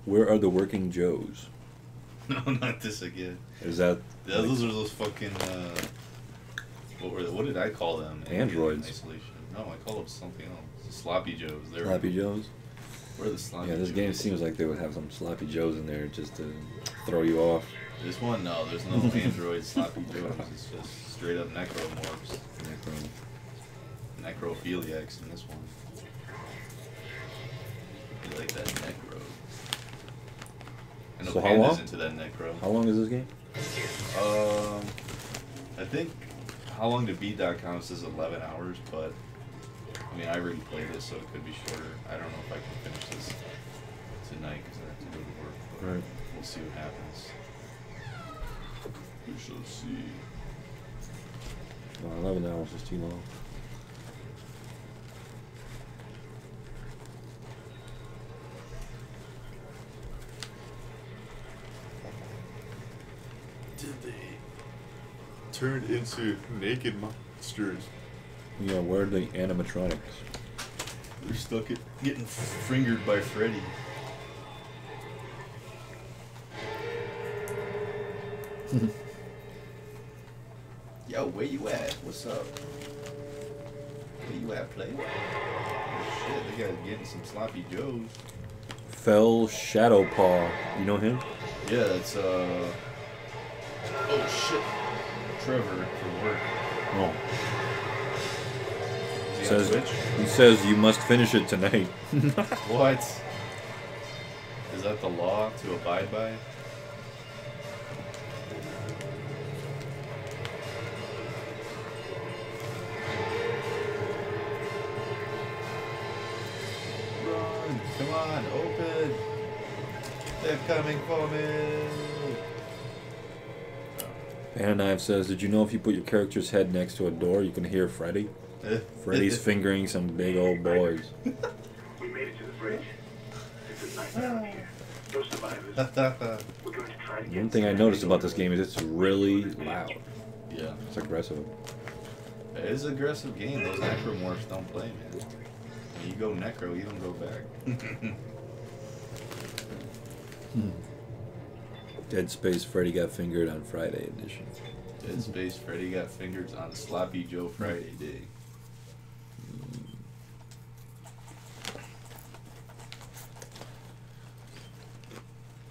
Where are the working Joes? no, not this again. Is that Yeah, those are those fucking what did I call them? in Androids. Isolation. No, I called them something else. Sloppy Joes. They're Sloppy Joes? Where are the Sloppy Yeah, this Joes? game seems like they would have some Sloppy Joes in there just to throw you off. This one, no, there's no Android Sloppy Joes. It's just straight up necromorphs. Necrophiliacs in this one. You like that necro. I know So how Panda's long? into that necro. How long is this game? I think howlongtobeat.com says 11 hours, but I mean, I already played this, so it could be shorter. I don't know if I can finish this tonight because I have to go to work. But Right. we'll see what happens. We shall see. Oh, 11 hours is too long. Did they turn into naked monsters? Yeah, where are the animatronics? They're stuck getting fingered by Freddy. Yo, where you at? What's up? Where you at, player? Oh, shit, they got getting some sloppy joes. Fell Shadowpaw. You know him? Yeah, that's oh shit, Trevor from work. Oh. Is he on Says, Twitch? he says you must finish it tonight. What? Is that the law to abide by? They're coming for me. Knife says, did you know if you put your character's head next to a door, you can hear Freddy? Freddy's fingering some big old boys. We made it to the bridge. It's a nightmare out here. No survivors. We're going to try to get One thing I noticed about this game is it's really loud. Yeah. It's aggressive. It is an aggressive game. Those necromorphs don't play, man. When you go necro, you don't go back. Dead Space Freddy got fingered on Friday edition. Dead Space Freddy got fingered on Sloppy Joe Friday Day.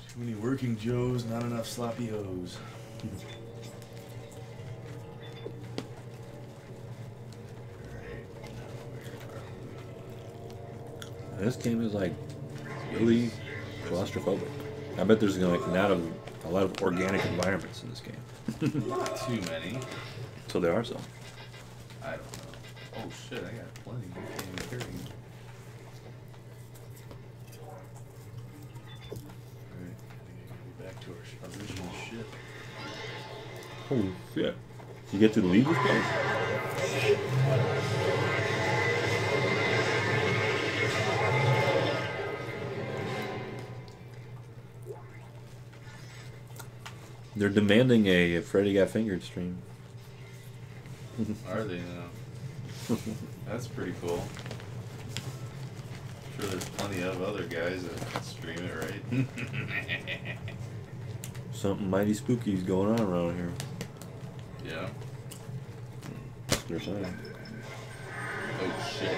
Too many working Joes, not enough sloppy O's. This game is like really claustrophobic. I bet there's like not a lot of organic environments in this game. Not too many. So there are some. I don't know. Oh shit, I got plenty. I can't even carry them. Alright, gotta get back to our original ship. Holy shit. You get to leave this place? They're demanding a Freddy Got Fingered stream. Are they now? That's pretty cool. I'm sure there's plenty of other guys that stream it, right? Something mighty spooky is going on around here. Yeah. That's what they're saying. Oh shit.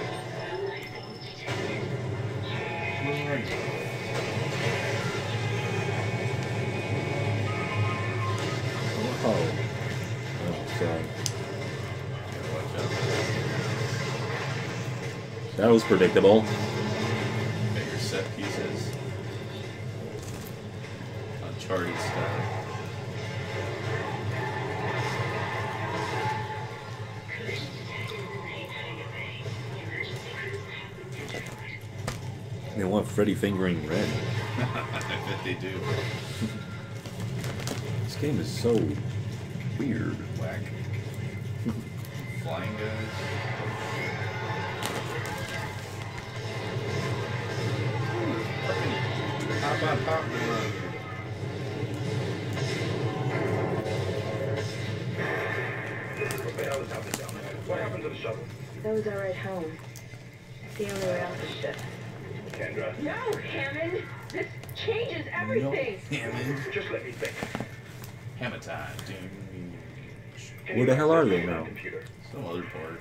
Oh. Oh, sorry. Yeah, watch out. That was predictable. Got your set pieces. Uncharted style. They want Freddy fingering Red. I bet they do. This game is so weird. Whack. Flying guys. Hop on top and run. What the hell is happening down there? What happened to the shuttle? That was our ride home. It's the only way off the ship. Kendra, No, Hammond! This changes everything! No, Hammond. just let me think. Hammer time. Ding. Can Where you the hell are access they your now? computer? Some other part.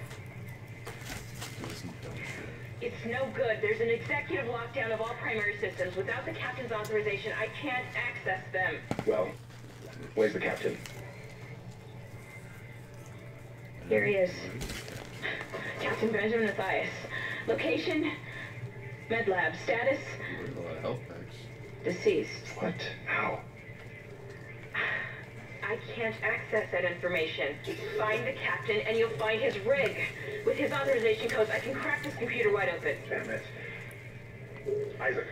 Do some dumb shit. It's no good. There's an executive lockdown of all primary systems. Without the captain's authorization, I can't access them. Well, where's the captain? Here he is. Captain Benjamin Mathias. Location? Med lab. Status? There's a lot of health packs. Deceased. What? How? I can't access that information. Find the captain and you'll find his rig. With his authorization codes, I can crack this computer wide open. Damn it. Isaac,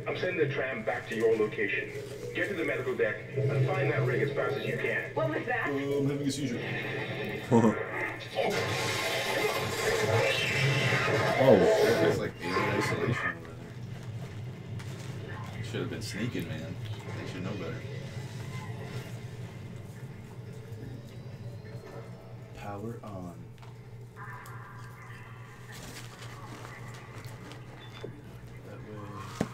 I'm sending the tram back to your location. Get to the medical deck and find that rig as fast as you can. What was that? I'm having a seizure. Oh, It's like alien isolation over there. Should have been sneaking, man. They should know better. Power on. That way.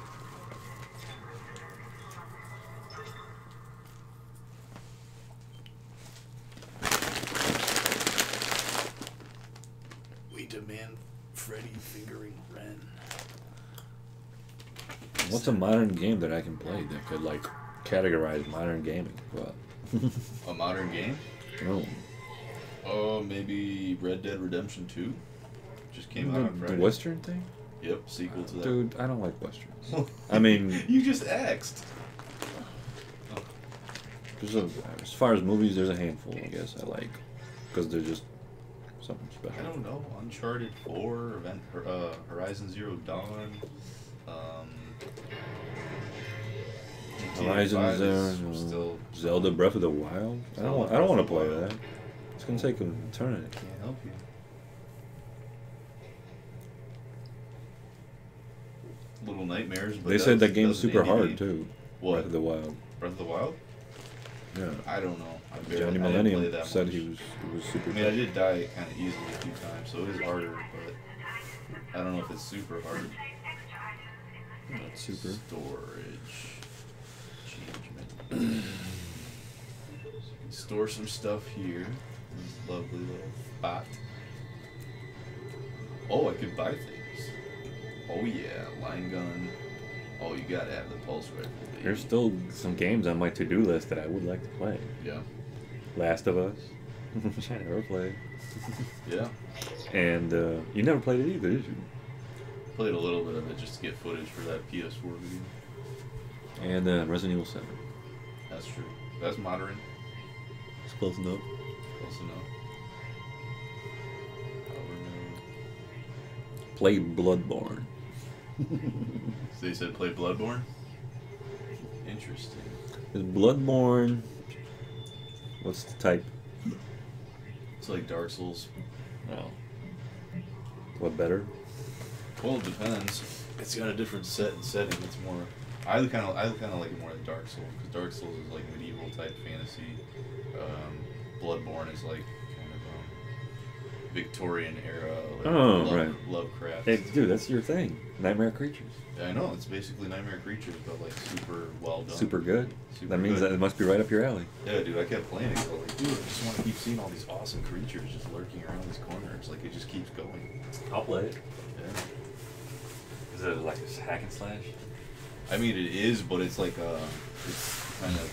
We demand Freddy fingering Ren. what's a modern game that I can play that could like categorize modern gaming? Well, A modern game? no. Oh, maybe Red Dead Redemption 2? Just came out on The Friday. Western thing? Yep, sequel to that. Dude, I don't like Westerns. I mean, You just asked. as far as movies, there's a handful, I guess, I like. Because they're just something I special. don't know. Uncharted 4, Horizon Zero Dawn. Horizon 5 is Zero, still Zelda Breath of the Wild. I don't want to play that. It's gonna take an eternity. Can't help you. Little Nightmares. But They said that was game's an super indie hard game. too. What? Breath of the Wild. Breath of the Wild? Yeah. I don't know. I Johnny didn't play Millennium that said much. it was super. I mean, I did die kind of easily a few times, so it is harder, but I don't know if it's super hard. Not super. Storage. Change store some stuff here. This lovely little spot. Oh, I could buy things. Oh yeah, line gun. Oh, you gotta have the pulse rifle. Baby. There's still some games on my to-do list that I would like to play. Yeah. Last of Us, which I never played. Yeah. And you never played it either, did you? Played a little bit of it just to get footage for that PS4 video. And Resident Evil 7. That's true. That's modern. It's close enough. Close enough. Play Bloodborne. So they said play Bloodborne? Interesting. Is Bloodborne... What's the type? It's like Dark Souls. Oh. What, better? Well, it depends. It's got a different setting. It's more... I kind of like it more than Dark Souls, because Dark Souls is like medieval type fantasy. Bloodborne is like kind of Victorian era. Like right. Lovecraft. Hey, dude, that's your thing. Nightmare Creatures. Yeah, I know. It's basically Nightmare Creatures, but like super well done. Super good. Super That means good. that it must be right up your alley. Yeah, dude, I kept playing it. I was like, dude, I just want to keep seeing all these awesome creatures just lurking around these corners. Like, it just keeps going. I'll play it. Yeah. Is it like a hack and slash? I mean, it is, but it's like it's kind of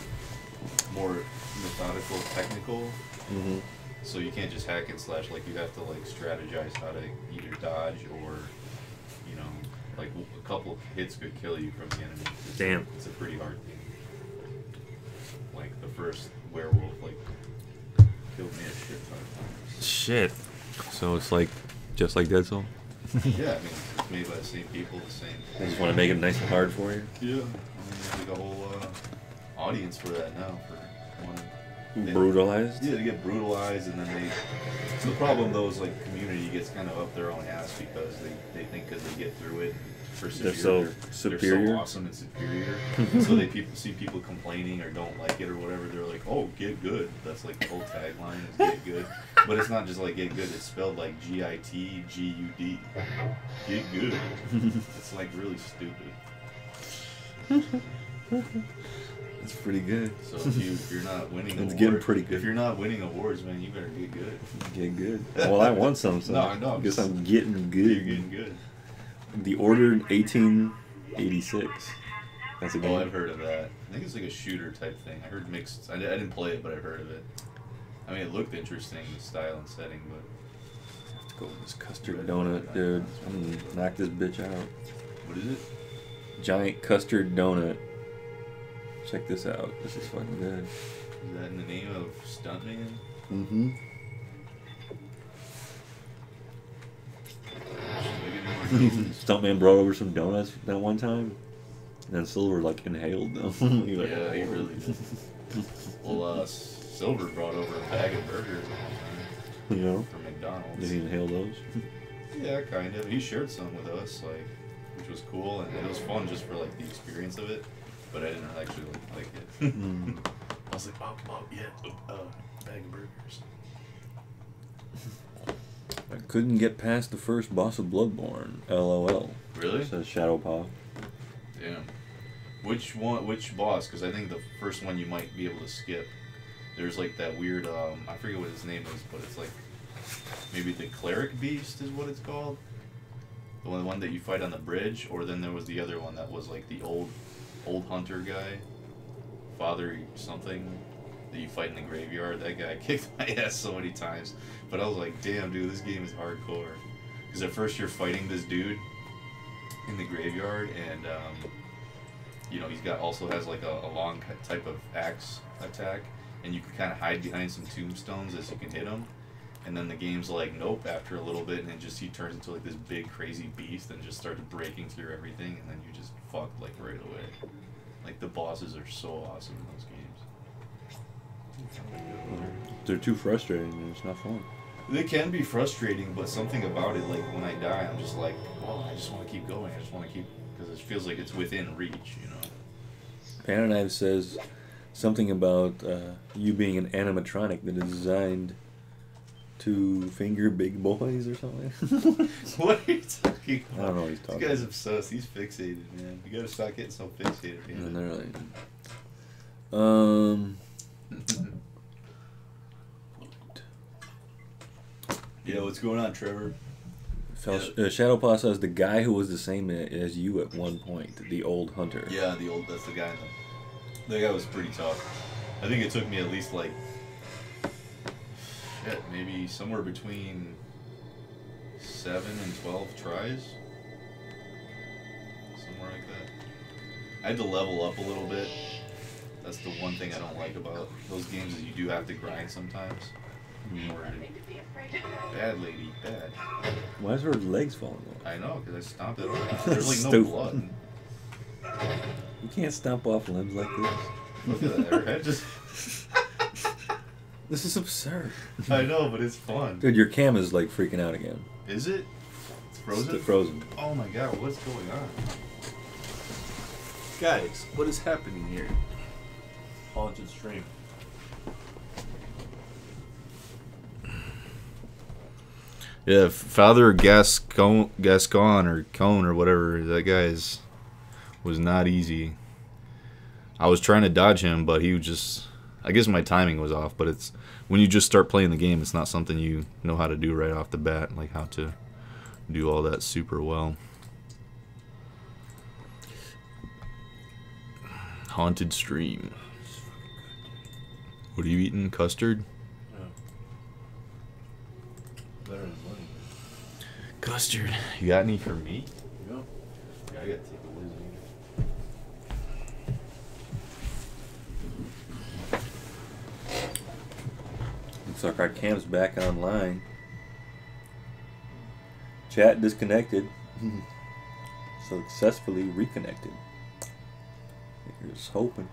more methodical, technical. Mm-hmm. So you can't just hack and slash. Like, you have to like strategize how to either dodge or, you know, like a couple of hits could kill you from the enemy. Damn. It's a pretty hard game. Like the first werewolf, like killed me a shit ton of times. Shit. So it's like, just like Dead Soul? Yeah, I mean, it's made by the same people, the same. They just want to make it nice and hard for you? Yeah. I mean, there's like a whole audience for that now. For wanting. Brutalized? Yeah, they get brutalized, and then the problem though is like community gets kind of up their own ass because they think because they get through it, They're so superior. They're so awesome and superior. So see people complaining or don't like it or whatever. They're like, oh, get good. That's like the whole tagline is get good. But it's not just like get good. It's spelled like GITGUD. Get good. It's like really stupid. It's pretty good. So if you're not winning It's awards, getting pretty good. If you're not winning awards, man, you better get good. Get good. Well, I won some, so No, I know. I guess I'm getting good. You're getting good. The Order 1886. That's a game. Oh, I've heard of that. I think it's like a shooter type thing. I heard mixed. I didn't play it, but I've heard of it. I mean, it looked interesting, the style and setting, but. Let's go with this custard donut, dude. I'm gonna knock this bitch out. What is it? Giant custard donut. Check this out. This is fucking good. Is that in the name of Stuntman? Mm-hmm. Stuntman brought over some donuts that one time, and then Silver like inhaled them. He like, Yeah, he really did. Well, Silver brought over a bag of burgers you know, from McDonald's. did he inhale those? Yeah, kind of. He shared some with us, like, which was cool, and it was fun just for like the experience of it. But I didn't actually like it. I was like, oh yeah, bag of burgers. I couldn't get past the first boss of Bloodborne. LOL. Really? Says Shadowpaw. Damn. Which one? Which boss? Because I think the first one you might be able to skip. There's like that weird. I forget what his name is, but it's like maybe the cleric beast is what it's called. The one that you fight on the bridge, or then there was the other one that was like the old hunter guy, Father something, that you fight in the graveyard. That guy kicked my ass so many times, but I was like, damn, dude, this game is hardcore. Because at first you're fighting this dude in the graveyard, and you know, also has like a long type of axe attack, and you can kind of hide behind some tombstones as you can hit him. And then the game's like, nope, after a little bit, and then he turns into like this big crazy beast and just started breaking through everything, and then you just fucked like right away. Like Like the bosses are so awesome in those games. They're too frustrating and it's not fun. They can be frustrating, but something about it, like when I die, I'm just like, oh, I just want to keep going. I just want to keep, because it feels like it's within reach, you know. Panaknife says something about you being an animatronic that is designed to finger big boys or something. What are you talking about? I don't know what he's talking This guy's about. obsessed. He's fixated, man. You gotta stop getting so fixated. And Man. they're like, Yeah, what's going on, Trevor? Shadowpaw says the guy who was the same as you at one point, the old hunter. Yeah, that's the guy. That guy was pretty tough. I think it took me at least like, shit, maybe somewhere between 7 and 12 tries. Somewhere like that. I had to level up a little bit. That's the one thing I don't like about those games is you do have to grind sometimes. Bad lady, bad. Why is her legs falling off? I know, because I stomped it off. There's like no Stupid. blood. You can't stomp off limbs like this. Look at that. Her head just... This is absurd. I know, but it's fun. Dude, your cam is like freaking out again. Is it? It's frozen? It's frozen. Oh my god, what's going on? Guys, what is happening here? Haunted stream. Yeah, Father Gascon or Cone or whatever, that guy was not easy. I was trying to dodge him, but he was just... I guess my timing was off, but it's... When you just start playing the game, it's not something you know how to do right off the bat, like how to do all that super well. Haunted stream. What are you eating? Custard? Better than money. Custard. You got any for me? Yeah. Yeah, I gotta take a whiz. Looks like our cam's back online. Chat disconnected. Successfully reconnected. Here's hoping.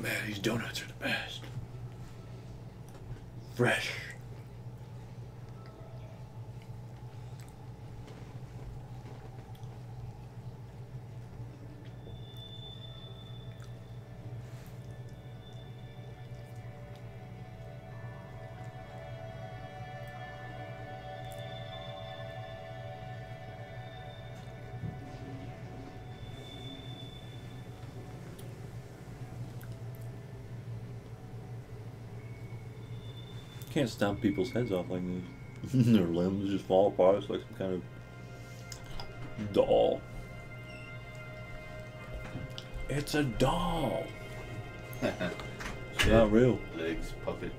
Man, these donuts are the best. Fresh. Can't stomp people's heads off like this. Their limbs just fall apart. It's like some kind of doll. It's a doll. It's not real. Legs puppet.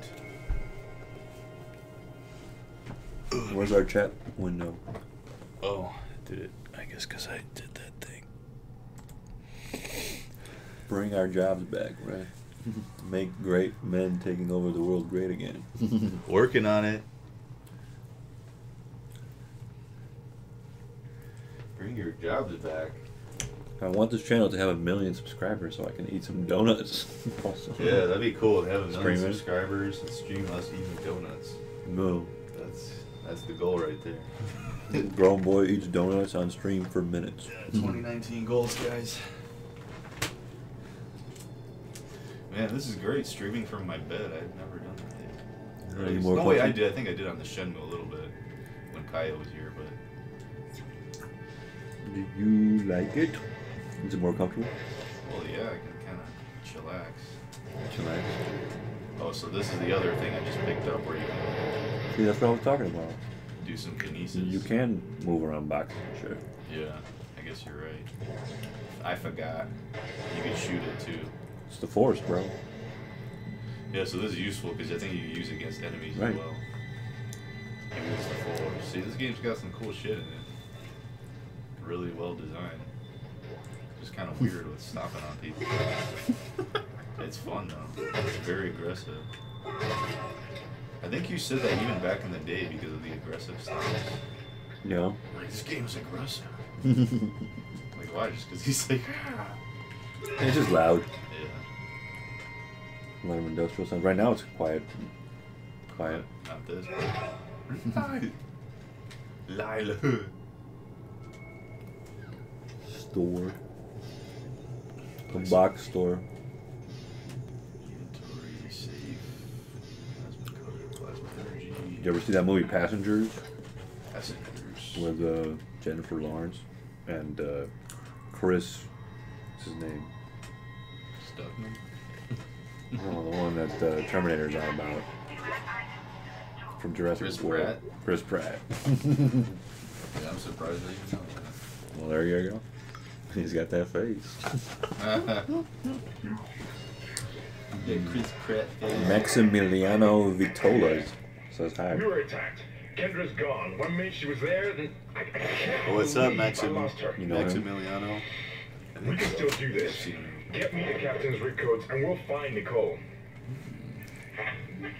Where's our chat window? Oh, I did it. I guess because I did that thing. Bring our jobs back, right? Make great men taking over the world great again. Working on it. Bring your jobs back. I want this channel to have 1 million subscribers so I can eat some donuts. Also. Yeah, that'd be cool to have 1 million Streaming. subscribers and stream us eating donuts. No. That's the goal right there. Grown boy eats donuts on stream for minutes. 2019 goals, guys. Man, this is great streaming from my bed. I've never done that yet. Any more No, wait, I questions? did. I think I did on the Shenmue a little bit when Kaya was here, but Do you like it? Is it more comfortable? well, yeah, I can kind of chillax. Chillax. Oh, so this is the other thing I just picked up where you can See, that's what I was talking about. do some kinesis. You can move around boxes and shit. Yeah, I guess you're right. I forgot. You can shoot it too. It's the force, bro. Yeah, so this is useful because I think you can use it against enemies Right. as well. Maybe it's the force. See, this game's got some cool shit in it. Really well designed. Just kind of weird with stomping on people. It's fun though. It's very aggressive. I think you said that even back in the day because of the aggressive stomps. You know? Like, this game is aggressive. Like, why? Just because he's like, It's just loud. yeah. A lot of industrial sounds. Right now it's quiet. Quiet. Not this. Lila. Store. A box store. Inventory, safe. Plasma code, plasma energy. You ever see that movie Passengers Passengers. with Jennifer Lawrence and Chris? What's his name? Stuckman. Oh, the one that Terminator's all about. From Jurassic Chris World. Pratt? Chris Pratt. Yeah, I'm surprised that you know that. Well, there you go. He's got that face. Yeah, Chris Pratt. Maximiliano Vitola says hi. We were attacked. Kendra's gone. 1 minute she was there, then I can't What's up, believe I lost her. You know him? Maximiliano? We can still do this. Get me the captain's rig codes and we'll find Nicole.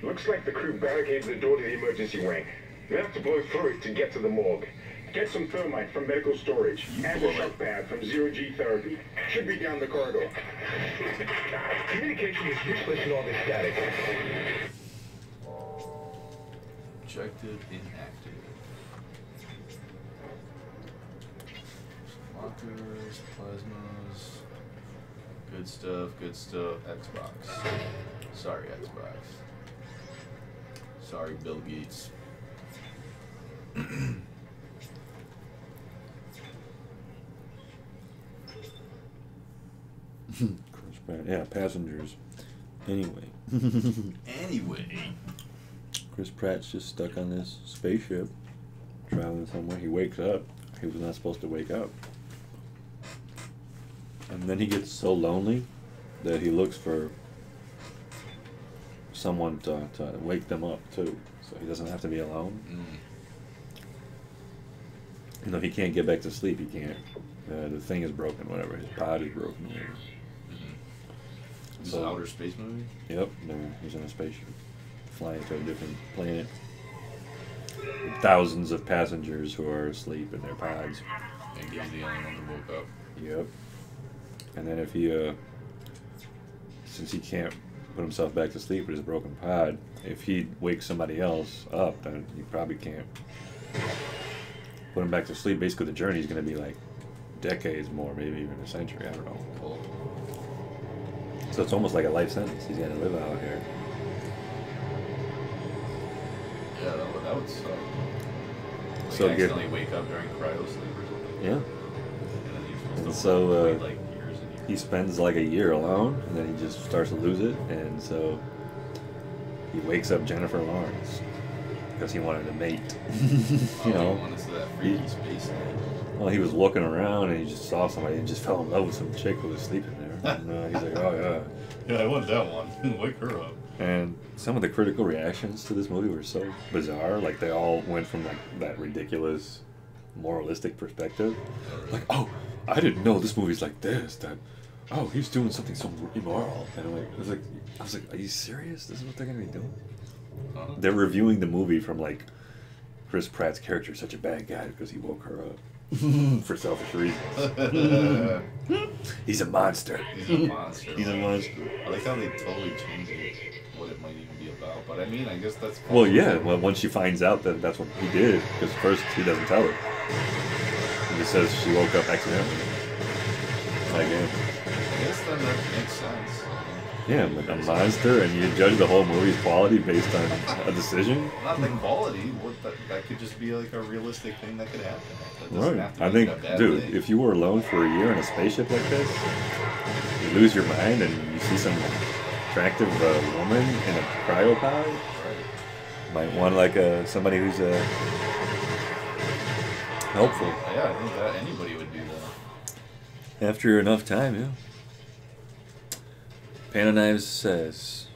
Looks like the crew barricaded the door to the emergency wing. We have to blow through it to get to the morgue. Get some thermite from medical storage and a shock pad from zero-G therapy. Should be down the corridor. Communication is useless in all this static. Objective inactive. Lockers, plasmas. Good stuff, good stuff. Xbox. Sorry, Xbox. Sorry, Bill Gates. Chris Pratt. Yeah, Passengers. Anyway. Anyway. Chris Pratt's just stuck on this spaceship, traveling somewhere. He wakes up. He was not supposed to wake up. And then he gets so lonely that he looks for someone to wake them up too, so he doesn't have to be alone. You know, he can't get back to sleep. He can't. The thing is broken. Whatever. His pod is broken. Whatever. This is an outer space movie? Yep. He's in a spaceship, flying to a different planet. With thousands of passengers who are asleep in their pods. And he's the only one that woke up. Yep. And then if he, since he can't put himself back to sleep with his broken pod, if he wakes somebody else up, then he probably can't put him back to sleep. Basically, the journey's going to be like decades more, maybe even a century. I don't know. Cool. So it's almost like a life sentence. He's got to live out here. Yeah, that would suck. Like So accidentally wake up during cryo sleep or something. Yeah. And then you're supposed And to so wait like years and years. he spends like a year alone, and then he just starts to lose it, and so he wakes up Jennifer Lawrence because he wanted to mate. You know, He wanted to that freaky space night. well, he was looking around and he just saw somebody and just fell in love with some chick who was sleeping there. And, he's like, oh Yeah, I want that one. Wake her up. yeah. And some of the critical reactions to this movie were so bizarre. Like they all went from like that ridiculous, moralistic perspective, like, oh, I didn't know this movie's like this. That, oh, he's doing something so immoral. And I was like, are you serious? This is what they're gonna be doing? Huh? They're reviewing the movie from like Chris Pratt's character is such a bad guy because he woke her up for selfish reasons. He's a monster. He's a monster. He's a monster. I like how they totally changed it, what it might even be about. But I mean, I guess that's. Well, yeah. Well, once she finds out that that's what he did, because first he doesn't tell her. He just says she woke up accidentally. Like, yeah. I guess then that makes sense. Yeah, but a monster, and you judge the whole movie's quality based on a decision? Not the quality. What that could just be like a realistic thing that could happen. That doesn't Right. have to I be think, a bad dude, thing. if you were alone for a year in a spaceship like this, you lose your mind and you see some attractive woman in a cryopod, Right. might want like somebody who's helpful. Yeah, I think that anybody would do that. After enough time, yeah. Panaknives says,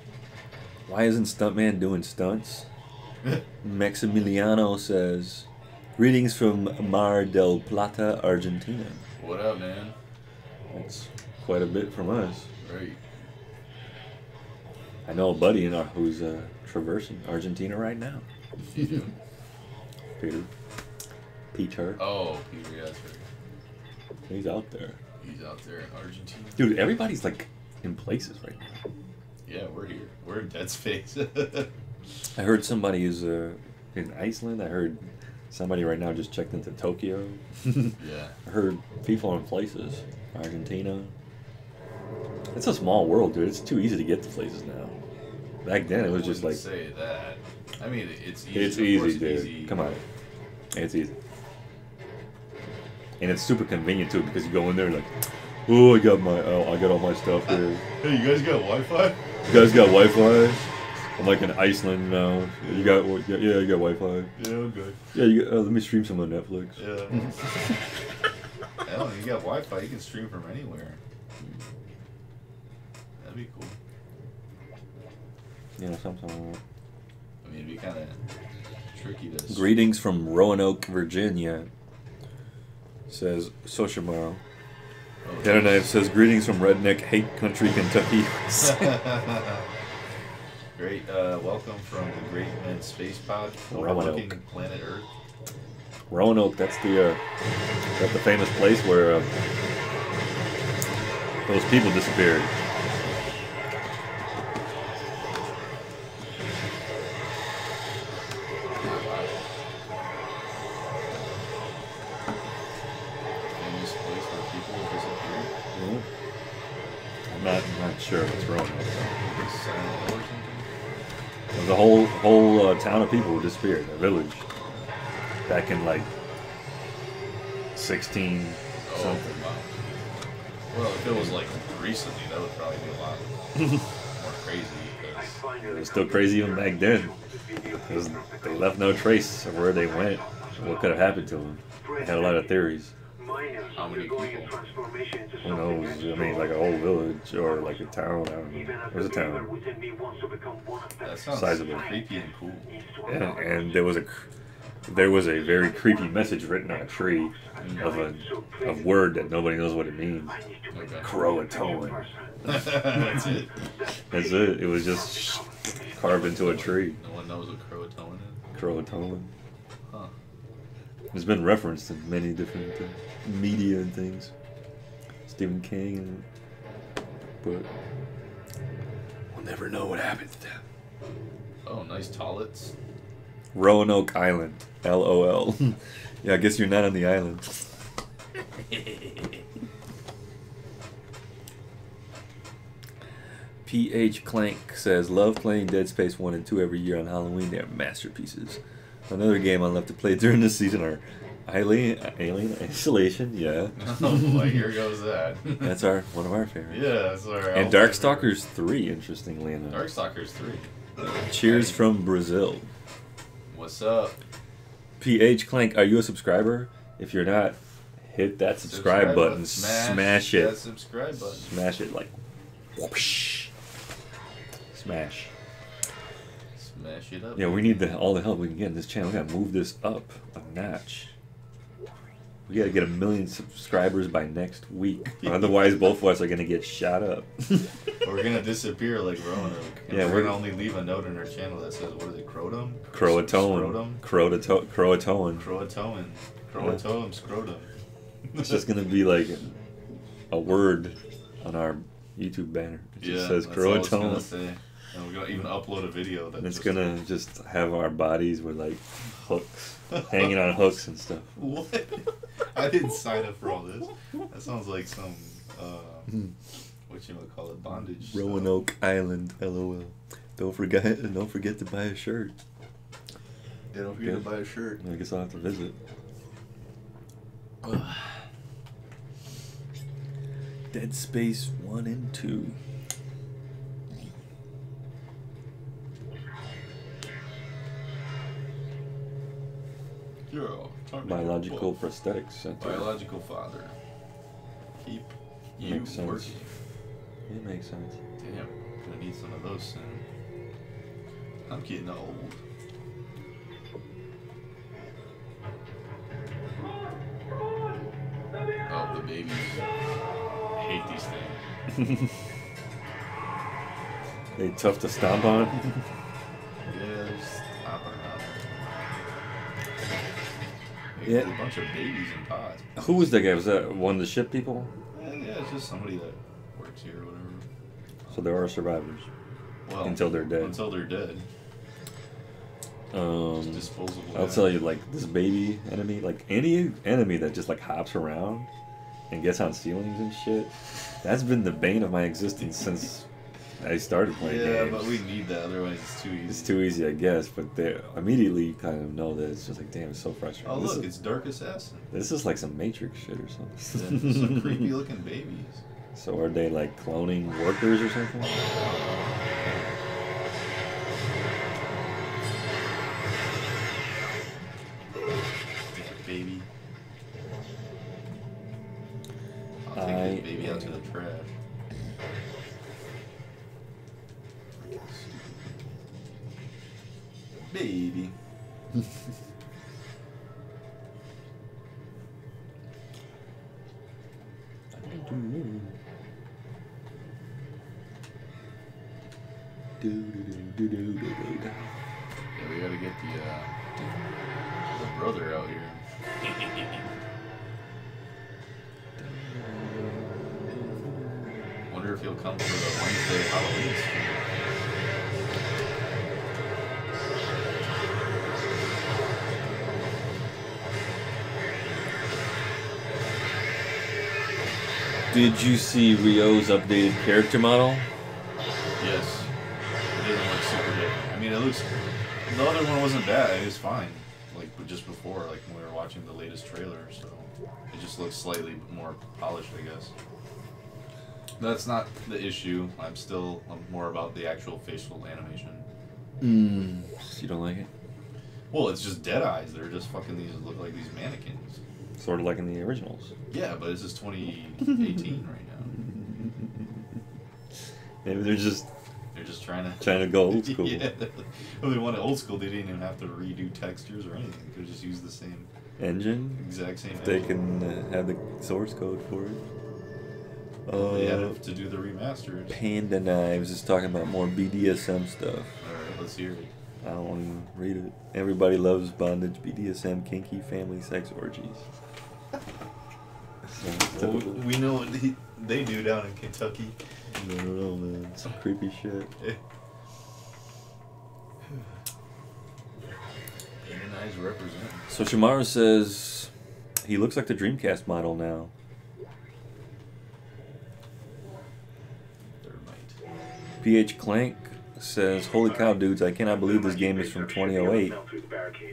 why isn't Stuntman doing stunts? Maximiliano says, greetings from Mar del Plata, Argentina. What up, man? That's quite a bit from us. Right. I know a buddy who's traversing Argentina right now. You do. Peter. Peter. Oh, Peter, yeah, that's right. He's out there. He's out there in Argentina. Dude, everybody's like in places right now. Yeah, we're here. We're in Dead Space. I heard somebody is in Iceland. I heard somebody right now just checked into Tokyo. Yeah. I heard people in places. Argentina. It's a small world, dude. It's too easy to get to places now. Back then, it was just like... say that. I mean, it's easy. It's Of easy, course dude. it's easy. Come on. It's easy. And it's super convenient, too, because you go in there like, oh, I got all my stuff here. Hey, you guys got Wi-Fi? You guys got Wi-Fi? I'm like in Iceland now. You got you got Wi-Fi. Yeah, I'm good. Yeah, you got, let me stream some on Netflix. Yeah. Hell, you got Wi-Fi. You can stream from anywhere. That'd be cool. Yeah, something like that. I mean, it'd be kind of tricky to... Greetings from Roanoke, Virginia. Says Soshimaro. Oh, Yellowknife says greetings from Redneck Hate Country, Kentucky. Great. Welcome from the Great Men Space Pod overlooking planet Earth. Roanoke, that's the famous place where those people disappeared. Famous place where people disappeared. Yeah. I'm not sure what's Roanoke. Big Silent Hill or something? There's a whole town of people who disappeared, a village, back in like 16 something. Wow. Well, if it was like recently, that would probably be a lot more crazy. It was still crazy even back then, because they left no trace of where they went, what could have happened to them. They had a lot of theories. How many people? Who knows? I mean, like a whole village or like a town. I don't know. There's a town. That sounds Sizable. creepy and cool. And there was a very creepy message written on a tree of a word that nobody knows what it means. Okay. Croatoan. That's it. That's it. It was just carved into a tree. No one knows what Croatoan is? Croatoan. Huh. It's been referenced in many different media and things. Stephen King, but we'll never know what happened to them. Oh, nice toilets. Roanoke Island. LOL. Yeah, I guess you're not on the island. PH Clank says, love playing Dead Space 1 and 2 every year on Halloween. They are masterpieces. Another game I love to play during this season are Alien Isolation, yeah. Oh boy, here goes that. That's one of our favorites. Yeah, that's our... And Darkstalkers 3, interestingly enough. Darkstalkers 3. Cheers from Brazil. What's up? PH Clank, are you a subscriber? If you're not, hit that subscribe button. Smash it. That subscribe button. Smash it like whoosh. Smash. Smash it up. Yeah, we need all the help we can get in this channel. We gotta move this up a notch. We gotta get 1 million subscribers by next week. Otherwise, both of us are gonna get shot up. We're gonna disappear like Roanoke. And Yeah, we're gonna only leave a note in our channel that says, what is it, Croatum? Croatoan. Croatoan. Croatoan. Scrotum. It's just gonna be like a word on our YouTube banner. It just says that's all it's gonna Croatoan. say. And we're gonna even upload a video that It's gonna just have our bodies with like hooks, hanging on hooks and stuff. What? I didn't sign up for all this. That sounds like some whatchamacallit, bondage stuff. Roanoke Island, LOL. Don't forget to buy a shirt. Yeah, don't forget to buy a shirt. I guess I'll have to visit. Dead Space 1 and 2. Yeah, Biological prosthetics center. Biological father. Keep you Makes sense. working. It makes sense. Damn, gonna need some of those soon. I'm getting old. Oh, the babies hate these things. They tough to stomp on. Yeah, just hop around. Yeah. There's a bunch of babies in pods. Who was that guy? Was that one of the ship people? Yeah, it's just somebody that works here or whatever. So there are survivors. Well, Until they're dead. Until they're dead. Disposable. I'll tell you, like, this baby enemy, like, any enemy that just, like, hops around and gets on ceilings and shit, that's been the bane of my existence since I started playing games. Yeah, but we need that, otherwise it's too easy. It's too easy, I guess, but they immediately you kind of know that it's just like, damn, it's so frustrating. Oh, look, it's Dark Assassin. This is like some Matrix shit or something. Yeah, some creepy looking babies. So are they, like, cloning workers or something? Baby. I'll take this baby out to the trash. Baby. Yeah, we gotta get the brother out here. Wonder if he'll come for the Wednesday Halloween stream. Did you see Ryo's updated character model? Yes. It doesn't look super different. I mean, it looks... The other one wasn't bad. It was fine. Like, just before, like, when we were watching the latest trailer, so... It just looks slightly more polished, I guess. That's not the issue. I'm more about the actual facial animation. You don't like it? Well, it's just dead eyes. They're just fucking these... look like these mannequins. Sort of like in the originals. Yeah, but this is 2018 right now. Maybe they're just trying to go old school. Yeah. Well, they wanted old school. They didn't even have to redo textures or anything. They could just use the same engine. Exact same. They can have the source code for it. They had to do the remasters. Panda Knives is talking about more BDSM stuff. All right, let's hear it. I don't want to read it. Everybody loves bondage, BDSM, kinky, family, sex orgies. Well, we know what they do down in Kentucky. I don't know, man. Some creepy shit. Panda Knives represent. So Shimara says he looks like the Dreamcast model now. PH Clank says, "Holy cow, dudes! I cannot believe this game is from 2008.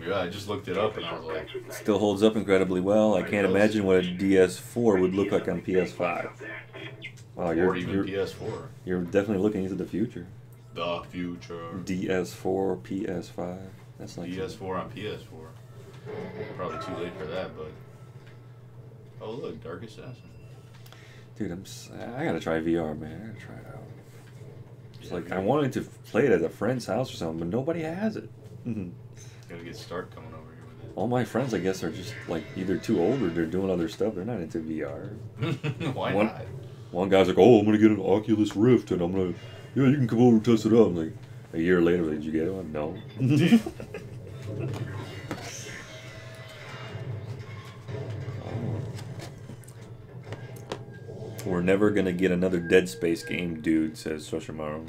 Yeah, I just looked it up and I was like, it still holds up incredibly well. I can't imagine what a DS4 would look like on PS5. Wow, or even PS4. You're definitely looking into the future. The future. DS4, PS5. That's like DS4 on PS4. Probably too late for that, but oh look, Dark Assassin. Dude, I gotta try VR, man. I gotta try it out. It's like I wanted to play it at a friend's house or something, but nobody has it. Gotta get Stark coming over here with it. All my friends, I guess, are just like either too old or they're doing other stuff. They're not into VR. Why not? One guy's like, "Oh, I'm gonna get an Oculus Rift, and I'm gonna, yeah, you can come over and test it out." I'm like, a year later, did you get one? No. We're never gonna get another Dead Space game, dude, says Soshimaru.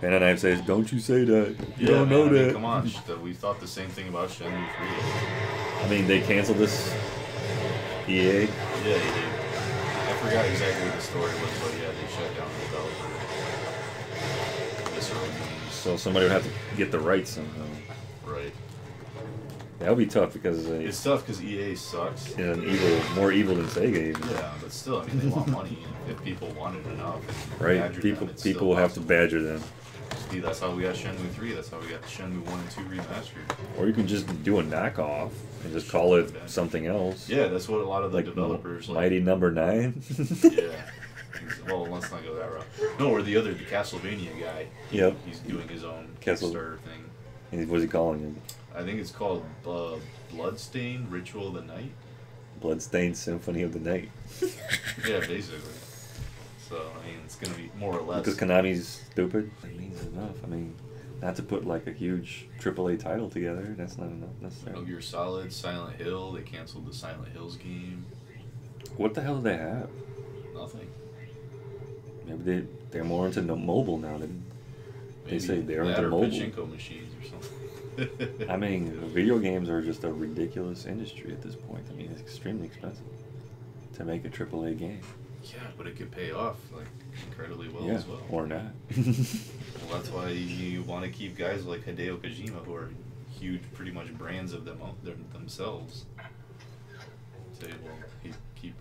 Panda Knife says, "Don't you say that. You don't know that." Come on, we thought the same thing about Shenmue 3. I mean, they canceled this EA? Yeah, they did. I forgot exactly what the story was, but yeah, they shut down the developer. So somebody would have to get the rights somehow. Right. That would be tough because it's tough because EA sucks. And more evil than Sega even. Yeah, but still, I mean, they want money. If people want it enough, right? People will have to badger them. See, that's how we got Shenmue 3. That's how we got Shenmue 1 and 2 remastered. Or you can just do a knockoff and just call it something else. Yeah, that's what a lot of the developers like. Mighty Number 9. Yeah. Well, let's not go that route. No, or the Castlevania guy. Yep. He's doing his own Kickstarter thing. And what's he calling it? I think it's called Bloodstained Ritual of the Night. Bloodstained Symphony of the Night. Yeah, basically. So, I mean, it's going to be more or less. Because Konami's stupid? That means enough. I mean, Not to put like a huge AAA title together. That's not enough Metal necessarily. Gear Solid, Silent Hill. They canceled the Silent Hills game. What the hell do they have? Nothing. Maybe they're more into mobile now than they say they're that into or mobile. pachinko machines or something. I mean, video games are just a ridiculous industry at this point. I mean, it's extremely expensive to make a AAA game. Yeah, but it could pay off like incredibly well Yeah, as well. or not. Well, that's why you want to keep guys like Hideo Kojima, who are huge, pretty much brands of themselves. Say, well, keep.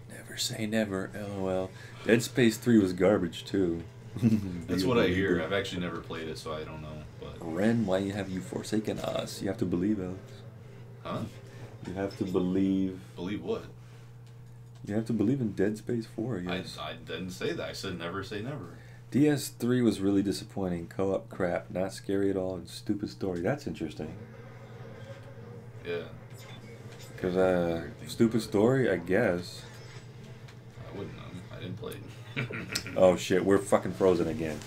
Never say never, LOL. Dead Space 3 was garbage too. That's what I hear. I've actually never played it, so I don't know. But Ren, why have you forsaken us? You have to believe us. huh? You have to believe. Believe what? You have to believe in Dead Space 4, I guess. I didn't say that. I said never say never. DS3 was really disappointing. Co-op crap, not scary at all, and stupid story. That's interesting. Yeah. Because, stupid story, I guess. I wouldn't know. I didn't play it. Oh shit, we're fucking frozen again.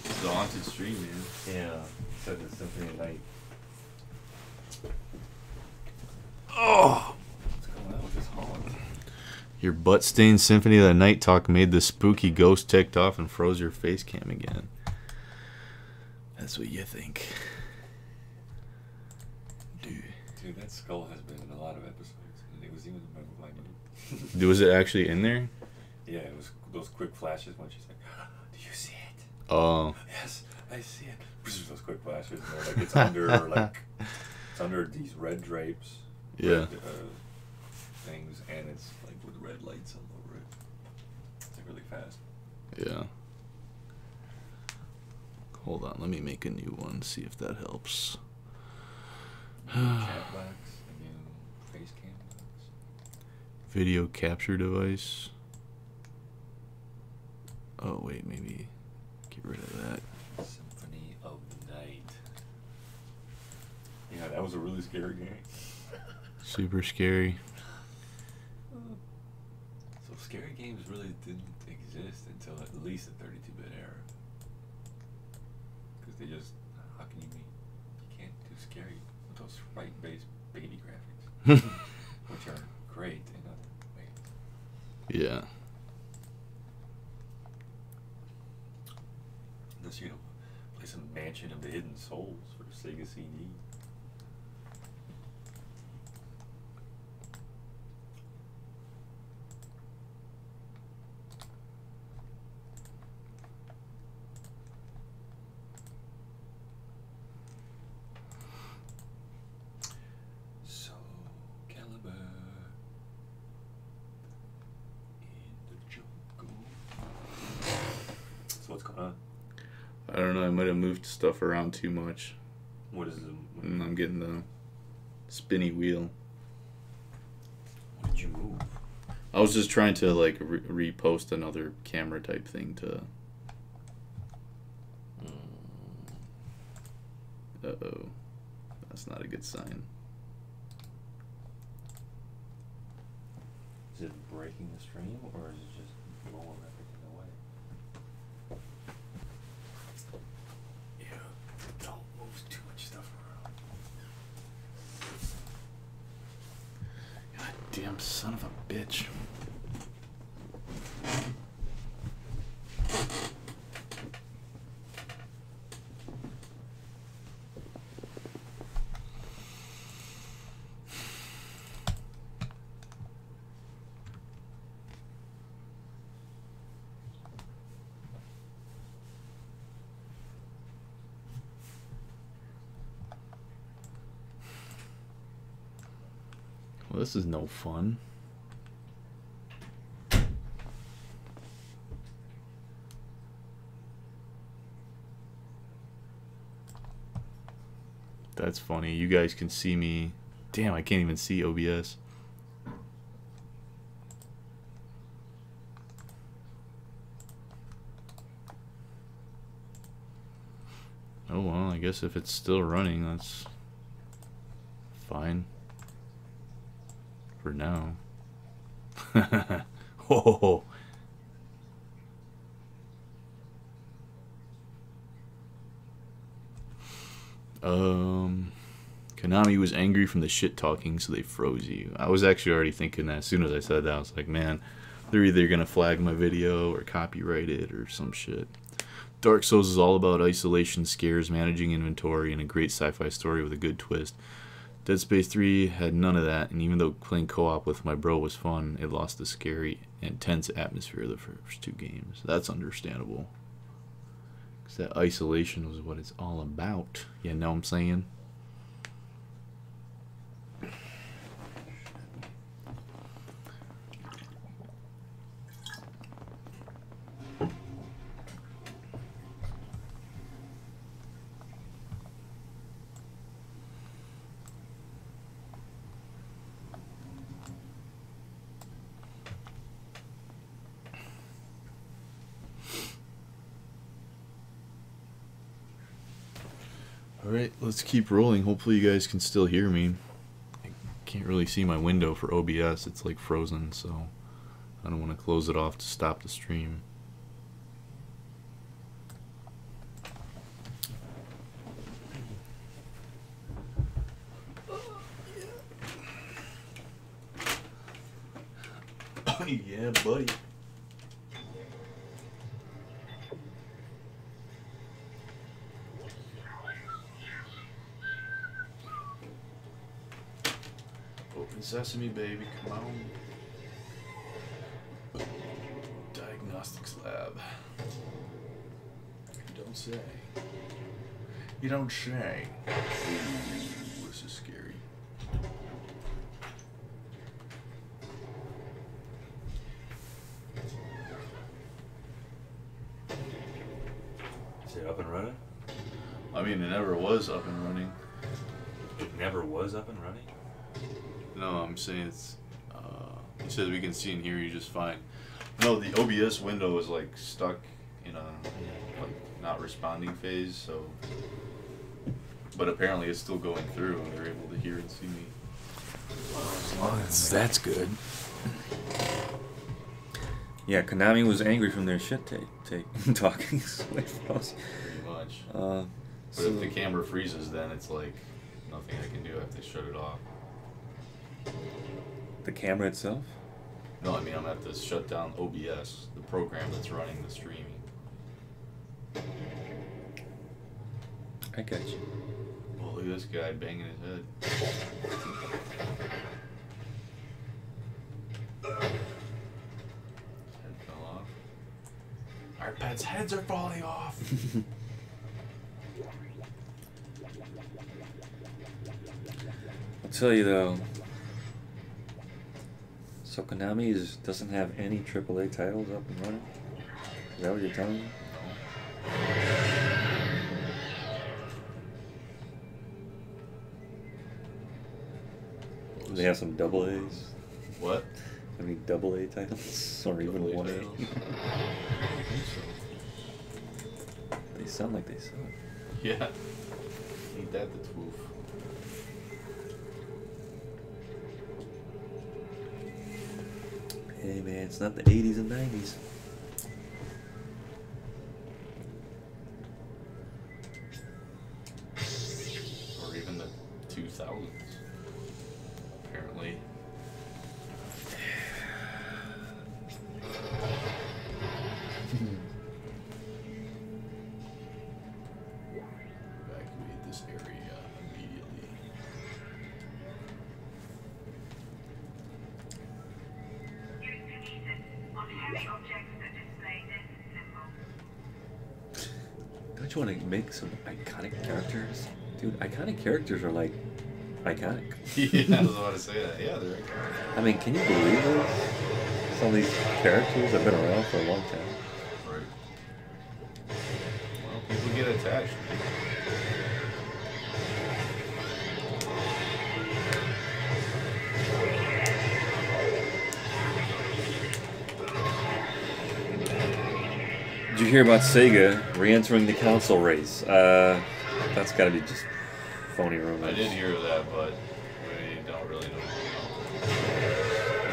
It's the haunted stream, man. Yeah. Said the Symphony of Night. Oh! What's going on with this haunt? Your butt-stained Symphony of the Night talk made the spooky ghost ticked off and froze your face cam again. That's what you think. Dude, that skull has been in a lot of episodes. And it was even in my movie. Was it actually in there? Yeah, it was those quick flashes when she's like, do you see it? Oh. Yes, I see it. Those quick flashes. You know, like it's under it's under these red drapes. Yeah. Red, things, and it's like with red lights all over it. It's like really fast. Yeah. Hold on, let me make a new one, see if that helps. Chat box, a new face cam box. Video capture device. Oh wait, maybe get rid of that. Symphony of the Night. Yeah, that was a really scary game. Super scary. So scary games really didn't exist until at least the 32-bit era. Because they just, how can you can't do scary with those sprite-based baby graphics, which are great in other ways. Yeah. Unless you play some Mansion of the Hidden Souls for Sega CD. What's going on? I don't know, I might have moved stuff around too much. What is it? And I'm getting the spinny wheel. What did you move? I was just trying to like repost another camera type thing to. Uh-oh. That's not a good sign. Is it breaking the stream or is it just blowing everything away? Yeah, don't move too much stuff around. God damn son of a bitch. Well, this is no fun. That's funny. You guys can see me. Damn, I can't even see OBS. Oh well, I guess if it's still running, that's fine. For now. Oh. Konami was angry from the shit talking, so they froze you. I was actually already thinking that as soon as I said that. I was like, man, they're either gonna flag my video or copyright it or some shit. Dark Souls is all about isolation, scares, managing inventory, and a great sci-fi story with a good twist. Dead Space 3 had none of that, and even though playing co-op with my bro was fun, it lost the scary and tense atmosphere of the first 2 games. That's understandable. Because that isolation was what it's all about. You know what I'm saying? Alright, let's keep rolling. Hopefully you guys can still hear me. I can't really see my window for OBS. It's like frozen, so I don't want to close it off to stop the stream. Oh yeah, buddy. Open sesame, baby, come on. Diagnostics lab. You don't say. You don't say. Ooh, this is scary. Is it up and running? I mean, it never was up and running. It never was up and running? No, I'm saying it's. He says we can see and hear you just fine. No, the OBS window is like stuck in a like not responding phase. So, but apparently it's still going through, and they're able to hear and see me. Well, that's good. Yeah, Konami was angry from their shit talking. Pretty much. But So if the camera freezes, then it's like nothing I can do. I have to shut it off. the camera itself? No, I mean I'm gonna have to shut down OBS, the program that's running the streaming. I got you. Oh, look at this guy banging his head. Head fell off. Our pets' heads are falling off. I'll tell you though. So Konami doesn't have any AAA titles up and running? Is that what you're telling me? Do they have some double A's? What? Any double A titles? Or even Double A 1A? titles? I don't think so. They sound like they suck. Yeah. Ain't that the twoof? Hey man, it's not the 80s and 90s. Or even the 2000s. Apparently. Evacuate this area immediately. Don't you want to make some iconic characters? Dude, iconic characters are like iconic. Yeah, I was about to say that. Yeah, they're iconic. I mean, can you believe this? Some of these characters have been around for a long time. Right. Well, people get attached. Did you hear about Sega re-entering the console race? That's got to be just phony rumors. I did hear that, but we don't really know.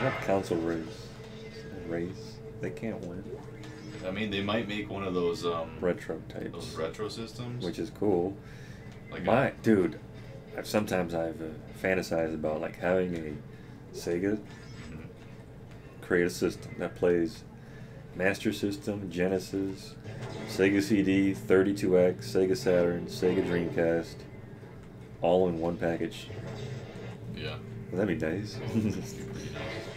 Not console race. They can't win. I mean, they might make one of those Retro types. those retro systems. Which is cool. Like dude, sometimes I've fantasized about like having a Sega create a system that plays Master System, Genesis, Sega CD, 32X, Sega Saturn, Sega Dreamcast, all in one package. Yeah. Well, that'd be nice.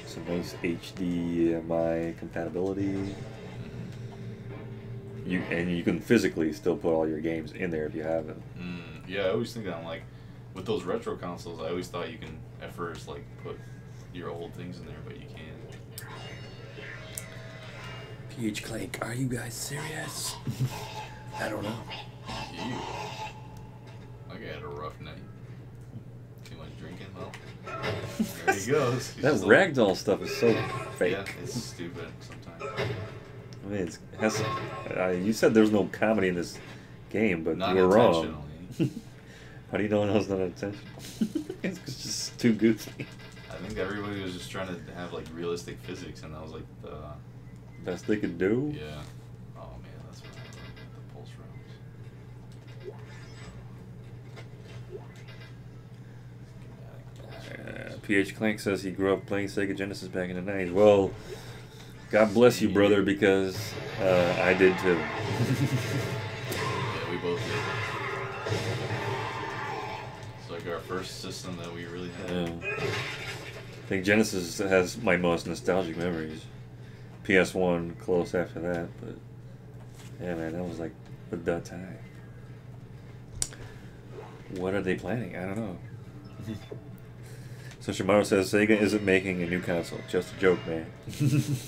Some nice HDMI compatibility. You can physically still put all your games in there if you have them. Yeah, I always think that, like, with those retro consoles, I always thought you can, at first, like, put your old things in there, but you can't. PH Clank, are you guys serious? I don't know. You. Like, I had a rough night. Too much drinking, well, there he goes. That ragdoll stuff is so fake. Yeah, it's stupid sometimes. I mean, you said there's no comedy in this game, but Not you were wrong. intentionally. How do you know it was not intentional? It's just too goofy. I think everybody was just trying to have, like, realistic physics, and that was, like, the... Best they could do? Yeah. Oh, man, that's what I love, the pulse rounds. PH Clank says he grew up playing Sega Genesis back in the 90s. Well, God bless you, brother, because I did too. Yeah, we both did. It's like our first system that we really had. Yeah. I think Genesis has my most nostalgic memories. PS1 close after that, but yeah, man, that was like the time. What are they planning? I don't know. So Shimaro says Sega isn't making a new console. Just a joke, man.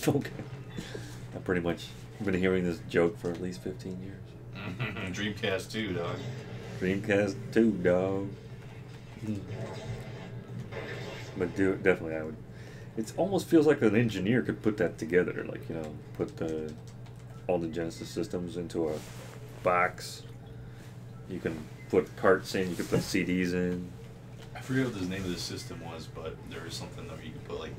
Okay. I've pretty much been hearing this joke for at least 15 years. Dreamcast 2, dog. Dreamcast 2, dog. But definitely I would. It almost feels like an engineer could put that together. Like, you know, put all the Genesis systems into a box. You can put carts in, you can put CDs in. I forget what the name of the system was, but there is something that you can put, like,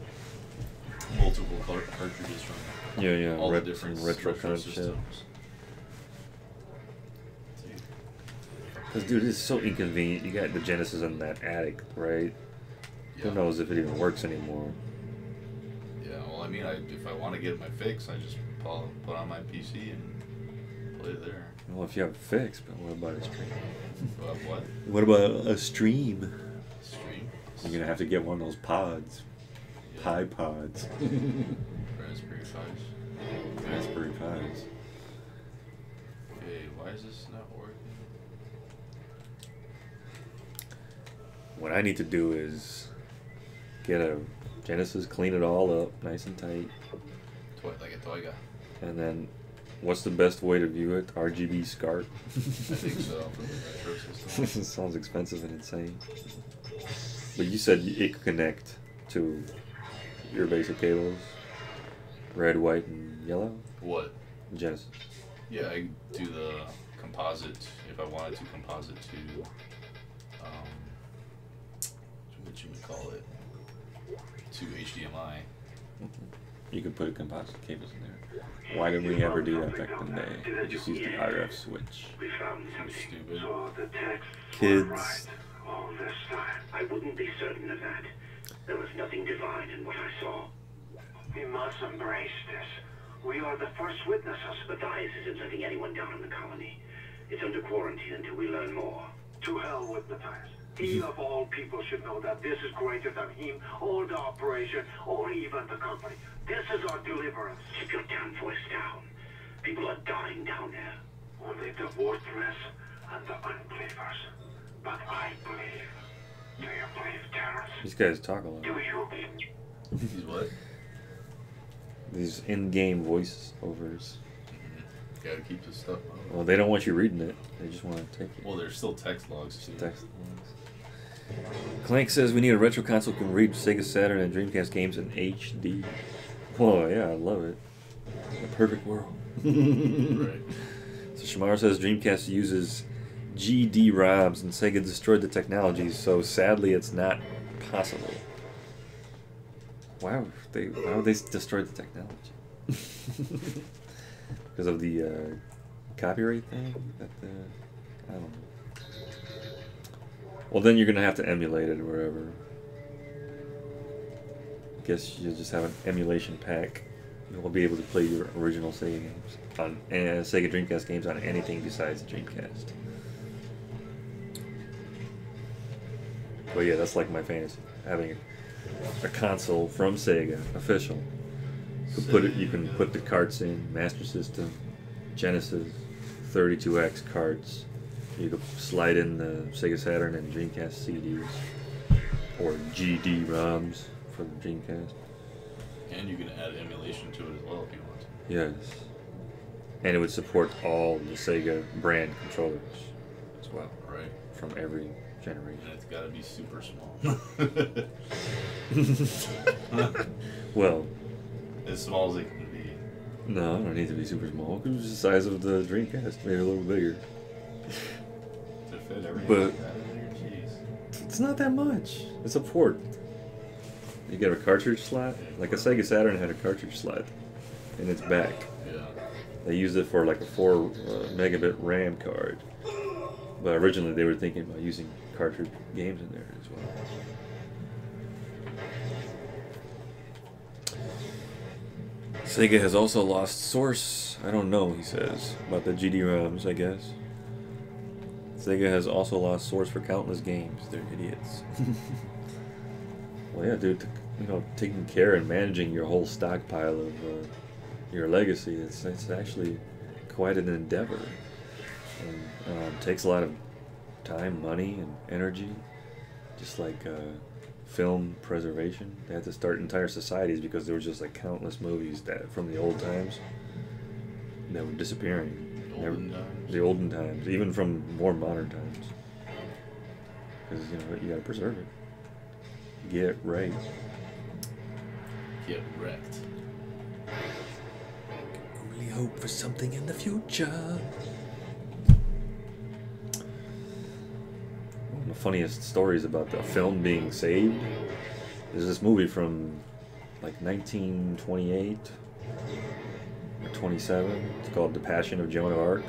multiple cartridges from Yeah, all the different retro kind of shit. Because, dude, it's so inconvenient. You got the Genesis in that attic, right? Yeah. Who knows if it even works anymore? Yeah, well, I mean, if I want to get my fix, I just put on my PC and play it there. Well, if you have a fix, but what about a stream? What? What about a stream? Stream? You're gonna have to get one of those pods. Yeah. Pi pods. Raspberry Pis. Raspberry Pis. Okay, why is this not working? What I need to do is get a Genesis, clean it all up, nice and tight. Like a Toyga. And then, what's the best way to view it? RGB SCART? I think so, for the retro system. Sounds expensive and insane. But you said it could connect to your basic cables? Red, white, and yellow? What? Genesis. Yeah, I do the composite, if I wanted to composite to, what you would call it, to HDMI. You could put composite cables in there. Why didn't we ever do that back in the day? We just used the RF switch. We found It's stupid. So the texts Kids. were right all this time. I wouldn't be certain of that. There was nothing divine in what I saw. We must embrace this. We are the first witnesses. Matthias isn't letting anyone down in the colony. It's under quarantine until we learn more. To hell with Matthias. He of all people should know that this is greater than him, or the operation, or even the company. This is our deliverance. Keep your damn voice down. People are dying down there. Only the worthless and the unbelievers. But I believe. Do you believe, Terrence? These guys talk a lot. Do you believe? He's what? These in-game voice overs. Gotta keep this stuff up. Well, they don't want you reading it. They just want to take it. Well, there's still text logs too. Text logs. Clank says we need a retro console that can read Sega Saturn and Dreamcast games in HD. Oh yeah, I love it. The perfect world. Right. So Shamar says Dreamcast uses GD-ROMs and Sega destroyed the technology, so sadly it's not possible. Why would they destroy the technology? Because of the copyright thing? I don't know. Well, then you're gonna have to emulate it or whatever. Guess you'll just have an emulation pack. You'll be able to play your original Sega games on Sega Dreamcast games on anything besides the Dreamcast. But yeah, that's like my fantasy, having a console from Sega, official. You can put the carts in, Master System, Genesis, 32X carts. You could slide in the Sega Saturn and Dreamcast CDs, or GD-ROMs for the Dreamcast. And you can add emulation to it as well if you want to. Yes. And it would support all the Sega brand controllers as well. Right. From every generation. And it's got to be super small. Well, as small as it can be. No, it don't need to be super small. Because it's the size of the Dreamcast, maybe a little bigger. To fit everything But like that in there, jeez. it's not that much. It's a port. You get a cartridge slot. Like a Sega Saturn had a cartridge slot in its back. Yeah. They used it for like a 4 megabit RAM card. But originally they were thinking about using cartridge games in there as well. Sega has also lost source. I don't know, he says, about the GD-ROMs, I guess. Sega has also lost source for countless games. They're idiots. Well, yeah, dude, taking care and managing your whole stockpile of your legacy, it's actually quite an endeavor. And takes a lot of time, money, and energy. Just like film preservation. They had to start entire societies because there were just like countless movies that from the old times that were disappearing. The olden times, even from more modern times. Because you gotta preserve it. Get right. Get wrecked. Only hope for something in the future. One of the funniest stories about the film being saved is this movie from like 1928 or 27. It's called The Passion of Joan of Arc.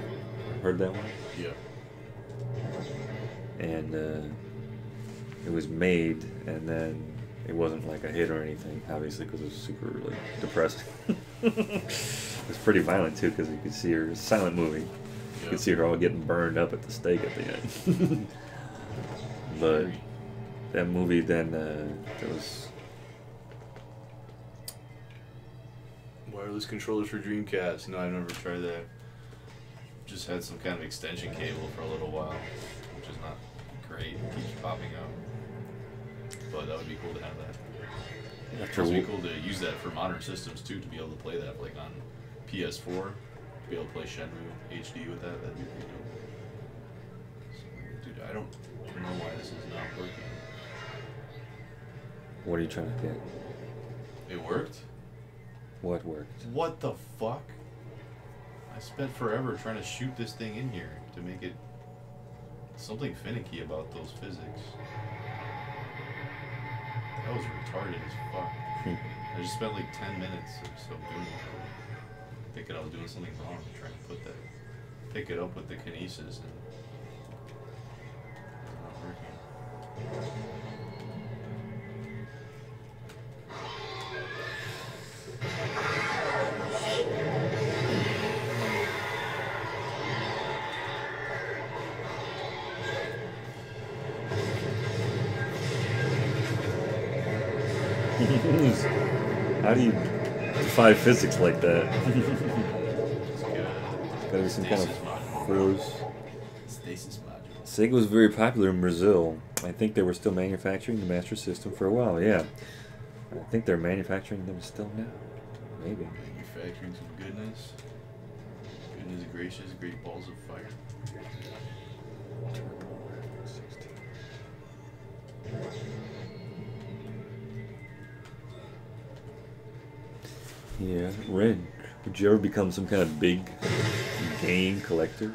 Heard that one? Yeah. And it was made, and then it wasn't like a hit or anything, obviously, because it was super like depressing. It's pretty violent too, because you could see her. It's a silent movie. You could see her all getting burned up at the stake at the end. But that movie then there was wireless controllers for Dreamcast. No, I've never tried that. Just had some kind of extension cable for a little while, which is not great. It keeps popping out. But that would be cool to have that. It would be cool to use that for modern systems too, to be able to play that like on PS4, to be able to play Shenmue HD with that. That'd be pretty dope. So, dude, I don't know why this is not working. What are you trying to get? It worked? What worked? What the fuck? I spent forever trying to shoot this thing in here to make it something finicky about those physics. That was retarded as fuck. I just spent like 10 minutes or so doing it. Thinking I was doing something wrong, trying to pick it up with the kinesis, and it's not working. How do you defy physics like that? Gotta be some kind of force. Stasis module. Sega was very popular in Brazil. I think they were still manufacturing the Master System for a while, yeah. I think they're manufacturing them still now. Maybe. Manufacturing some goodness. Goodness gracious, great balls of fire. Yeah, Ren, would you ever become some kind of big game collector?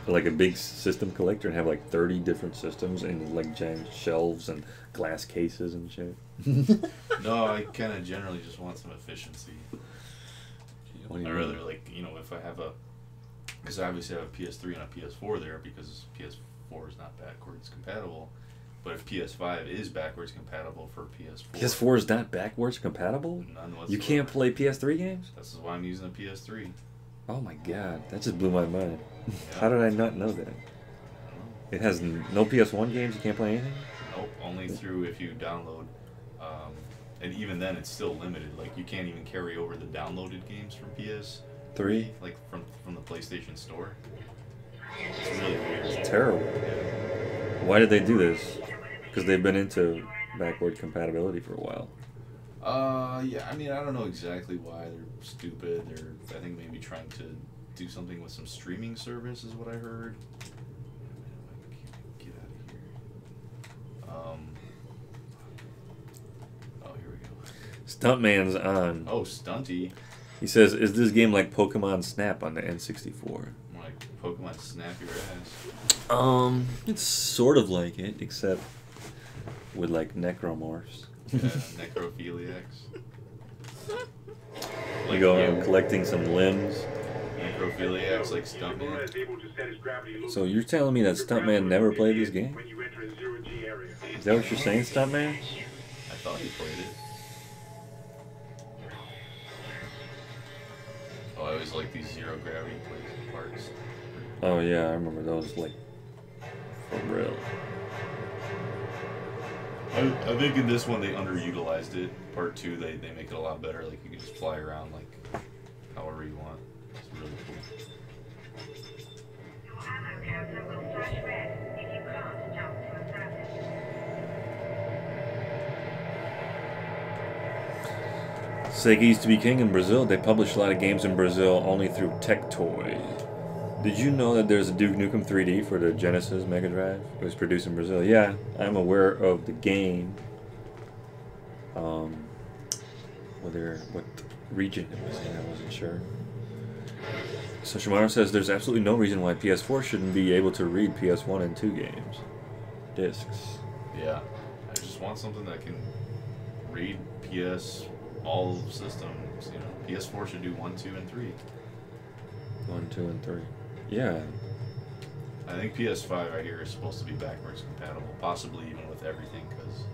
Or like a big system collector and have like 30 different systems in like giant shelves and glass cases and shit? No, I kind of generally just want some efficiency. I rather like, if I have because I obviously have a PS3 and a PS4 there because PS4 is not backwards compatible, But if PS5 is backwards compatible for PS4, PS4 is not backwards compatible? none whatsoever. You can't play PS3 games? This is why I'm using a PS3. Oh my god, that just blew my mind. Yeah. How did I not know that? It has no PS1 games, you can't play anything? Nope, only through if you download. And even then, it's still limited. Like, you can't even carry over the downloaded games from PS3, like from the PlayStation Store. It's really weird. It's terrible. Why did they do this? Because they've been into backward compatibility for a while. Yeah, I mean, I don't know exactly why. They're stupid. They're, I think, maybe trying to do something with some streaming service is what I heard. Get out of here. Oh, here we go. Stuntman's on. Oh, Stunty. He says, is this game like Pokemon Snap on the N64? Like Pokemon Snap your ass. It's sort of like it, except with like necromorphs. Yeah, necrophiliacs. You go around collecting some limbs. Necrophiliacs like Stuntman. So you're telling me that Stuntman never played this game? Is that what you're saying, Stuntman? I thought he played it. Oh, I always like these zero gravity parts. Oh yeah, I remember those, like, for real. I think in this one they underutilized it. Part 2, they make it a lot better. Like, you can just fly around like however you want. It's really cool. Sega used to be king in Brazil. They published a lot of games in Brazil only through Tectoy. Did you know that there's a Duke Nukem 3D for the Genesis Mega Drive? It was produced in Brazil. Yeah, I'm aware of the game. What region it was in, I wasn't sure. So Shimano says there's absolutely no reason why PS4 shouldn't be able to read PS1 and 2 games. Discs. Yeah. I just want something that can read PS all systems, you know. PS4 should do 1, 2, and 3. 1, 2, and 3. Yeah. I think PS5 right here is supposed to be backwards compatible, possibly even with everything, because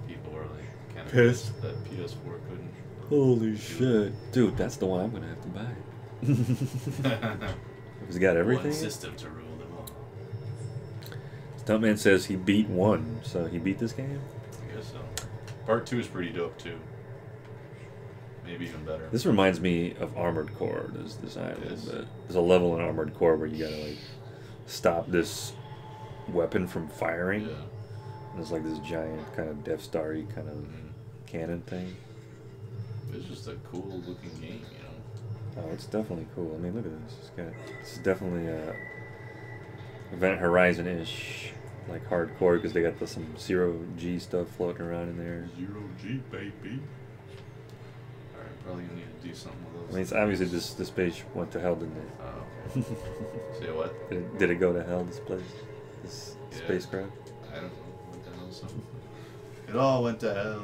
people are like kind of pissed that PS4 couldn't. Holy shit. Dude, that's the one I'm going to have to buy. It's got everything? One system to rule them all. Stuntman says he beat 1, so he beat this game? I guess so. Part 2 is pretty dope, too. Maybe even better. This reminds me of Armored Core, this design a little bit. There's a level in Armored Core where you gotta, like, stop this weapon from firing. Yeah. And there's, like, this giant kind of Death Star-y kind of cannon thing. It's just a cool looking game, you know. Oh, it's definitely cool. I mean, look at this. This is definitely Event Horizon-ish, like hardcore, because they got some Zero-G stuff floating around in there. Zero-G, baby. Alright, probably gonna need to do something with those. I mean, it's obviously this page went to hell, didn't it? Oh. Say what? Did it go to hell, this place? This spacecraft? I don't know. What the hell? Something. It all went to hell.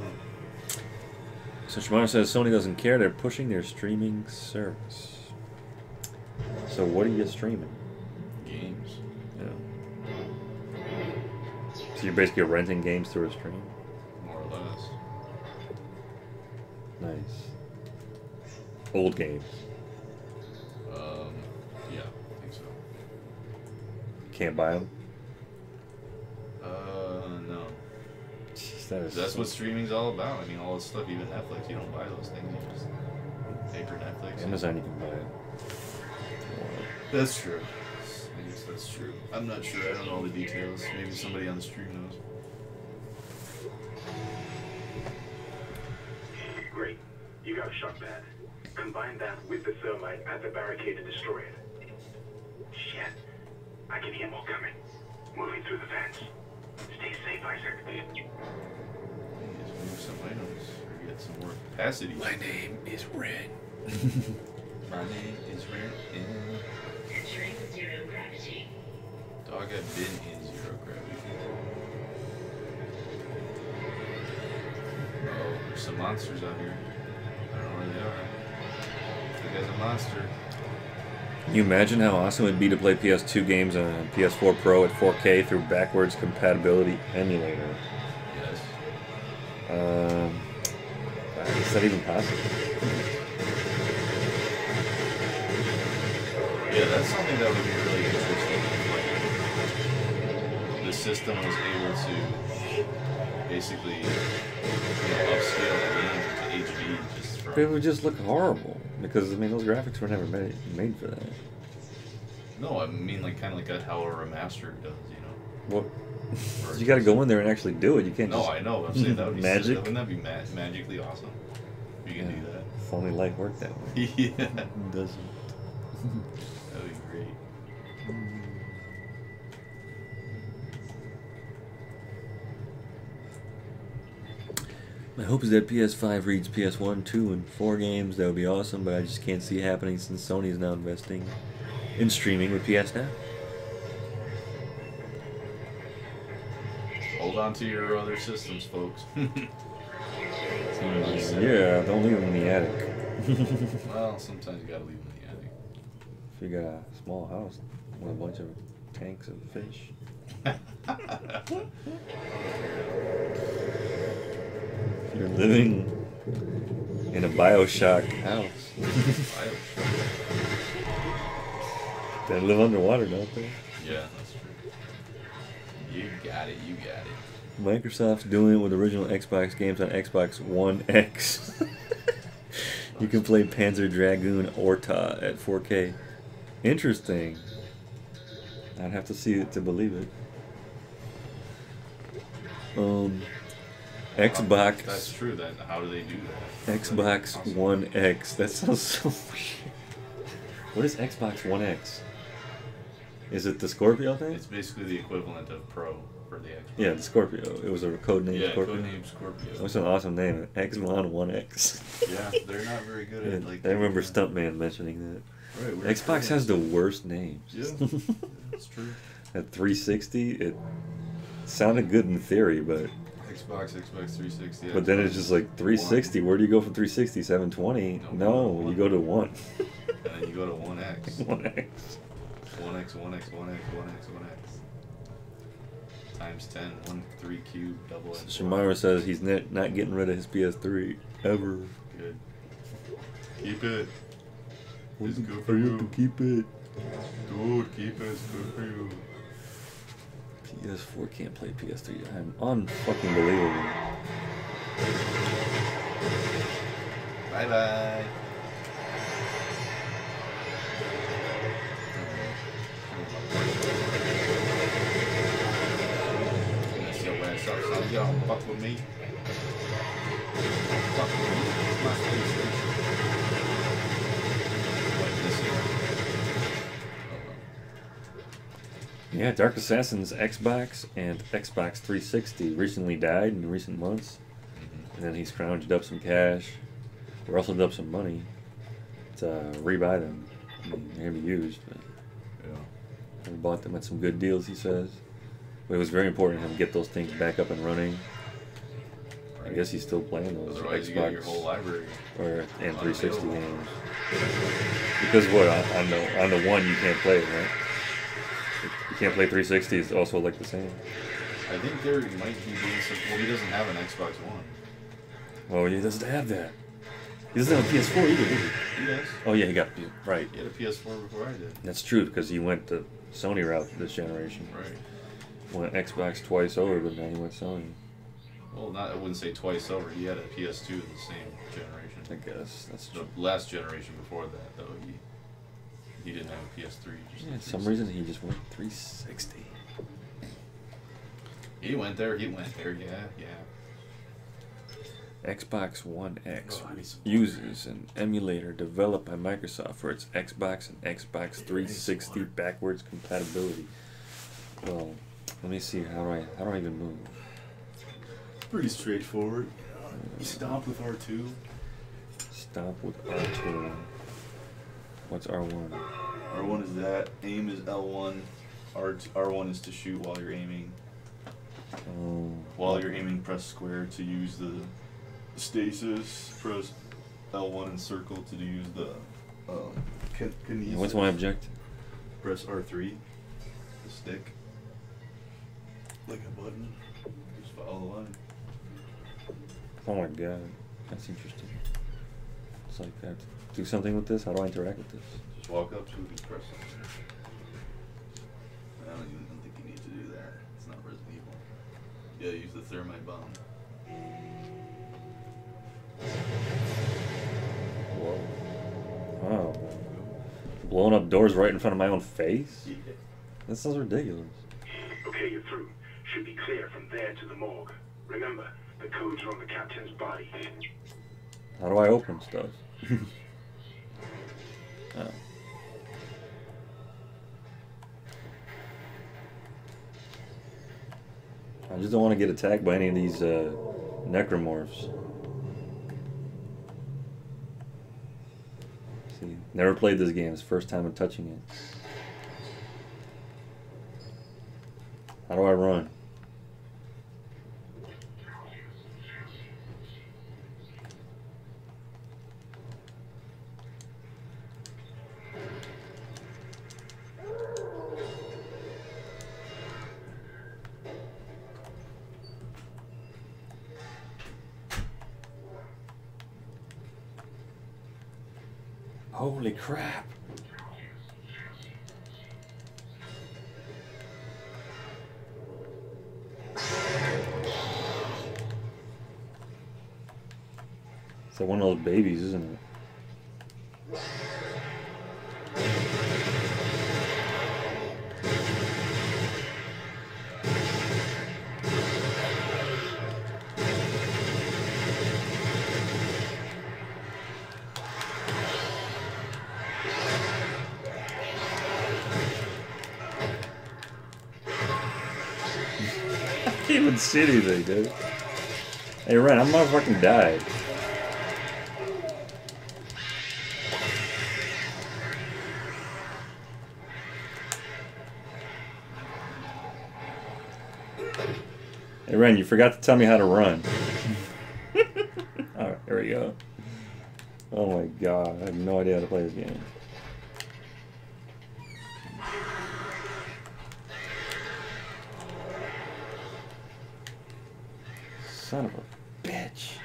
So Shimano says Sony doesn't care, they're pushing their streaming service. So what are you streaming? Games. Yeah. So you're basically renting games through a stream? More or less. Nice. Old games. Yeah, I think so. Can't buy them? No. That's what streaming's all about. I mean, all this stuff, even Netflix, you don't buy those things. You just pay for Netflix. Amazon, you can buy it. That's true. I guess that's true. I'm not sure. I don't know all the details. Maybe somebody on the stream knows. Great. You got a shock pad. Combine that with the thermite at the barricade to destroy it. Shit. I can hear more coming. Moving through the vents. Stay safe, Isaac. Let's move some items or get some more capacity. My name is Red. My name is Red. Entering zero gravity. Dog, I've been in zero gravity. Oh, there's some monsters out here. I don't know where they are. That guy's a monster. Can you imagine how awesome it'd be to play PS2 games on PS4 Pro at 4K through backwards compatibility emulator? Yes. Is that even possible? Yeah, that's something that would be really interesting. Like, the system was able to basically upscale the game to HD just from. It would just look horrible because I mean those graphics were never made for that. No, I mean like kind of like how a remaster does, you know. What? You got to go in there and actually do it. You can't. No, just I know. But I'm saying that would be magic. Wouldn't that be magically awesome? If you can do that. If only life worked that way. Yeah. It doesn't. That would be great. My hope is that PS5 reads PS1, 2, and 4 games. That would be awesome, but I just can't see it happening since Sony is now investing in streaming with PS Now. Hold on to your other systems, folks. Yeah, don't leave them in the attic. Well, sometimes you gotta leave them in the attic. If you got a small house with a bunch of tanks of fish. If you're living in a Bioshock house. They live underwater, don't they? Yeah, that's true. You got it, you got it. Microsoft's doing it with original Xbox games on Xbox One X. You can play Panzer Dragoon Orta at 4K. Interesting. I'd have to see it to believe it. Xbox. That's true. Then how do they do that? Xbox One X. That sounds so weird. What is Xbox One X? Is it the Scorpio thing? It's basically the equivalent of Pro for the Xbox. Yeah, the Scorpio. It was a code name. Yeah, Scorpio. codename Scorpio. That's an awesome name. Xbox One X. Yeah, they're not very good at like. I remember Stuntman mentioning that. Right, Xbox has the worst names. Yeah, that's true. At 360, it sounded good in theory, but Xbox 360. but then it's just like 360. Where do you go from 360? 720? No, you go to 1. And then you go to 1X. 1X. 1X, 1X, 1X, 1X, 1X. Times 10, 1, 3 cube, double X. Shamira says he's not getting rid of his PS3 ever. Good. Keep it. It's good for you. To keep it. Dude, keep it. It's good for you. PS4 can't play PS3. I'm unfucking believable. Bye bye. Mess your ass up, son. You don't fuck with me. Fuck with me. It's my PlayStation. Like this here. Yeah, Dark Assassin's Xbox and Xbox 360 recently died in recent months. And then he scrounged up some cash, rustled up some money to rebuy them. I mean, they're going to be used, but Yeah. I bought them at some good deals, he says. But it was very important to him to get those things back up and running. I guess he's still playing those Otherwise, Xbox you got your whole library. and 360 games. Because what on the one you can't play it, right? You can't play 360. It's also like the same. I think there might be doing some. Well, he doesn't have an Xbox One. Well, he doesn't have that. He doesn't have a PS4 either, does he? He does. Oh yeah, he got right. He had a PS4 before I did. That's true because he went the Sony route this generation. Right. Went Xbox twice over, but now he went Sony. Well, not. I wouldn't say twice over. He had a PS2 in the same generation. I guess that's The true. last generation before that, though, he didn't have a PS3. Just Yeah, a for some 360. reason he just went 360. He went there. He went there. Yeah, yeah. Xbox One X Oh, I need some- uses an emulator developed by Microsoft for its Xbox and Xbox 360 backwards compatibility. Well, let me see how do I even move? Pretty straightforward. You stomp with R2. Stop with R2. What's R1? R1 is that. Aim is L1. R1 is to shoot while you're aiming. Oh, While you're aiming, press square to use the stasis. Press L1 and circle to use the Can you What's my objective? press R3, the stick, like a button. Just follow the line. Oh my god, that's interesting. It's like I have to do something with this. How do I interact with this? Just walk up to it and press something. I don't think you need to do that. It's not Resident Evil. Yeah, use the thermite bomb. Whoa. Wow. Blowing up doors right in front of my own face? Yeah. That sounds ridiculous. Okay, you're through. Should be clear from there to the morgue. Remember, the codes are on the captain's body. How do I open stuff? Oh. I just don't want to get attacked by any of these necromorphs. See, never played this game. It's the first time I'm touching it. How do I run? Holy crap. It's like one of those babies, isn't it? I can't even see anything, dude. Hey, Ren, I'm motherfucking died. Hey, Ren, you forgot to tell me how to run. Alright, here we go. Oh my god, I have no idea how to play this game. Son of a bitch.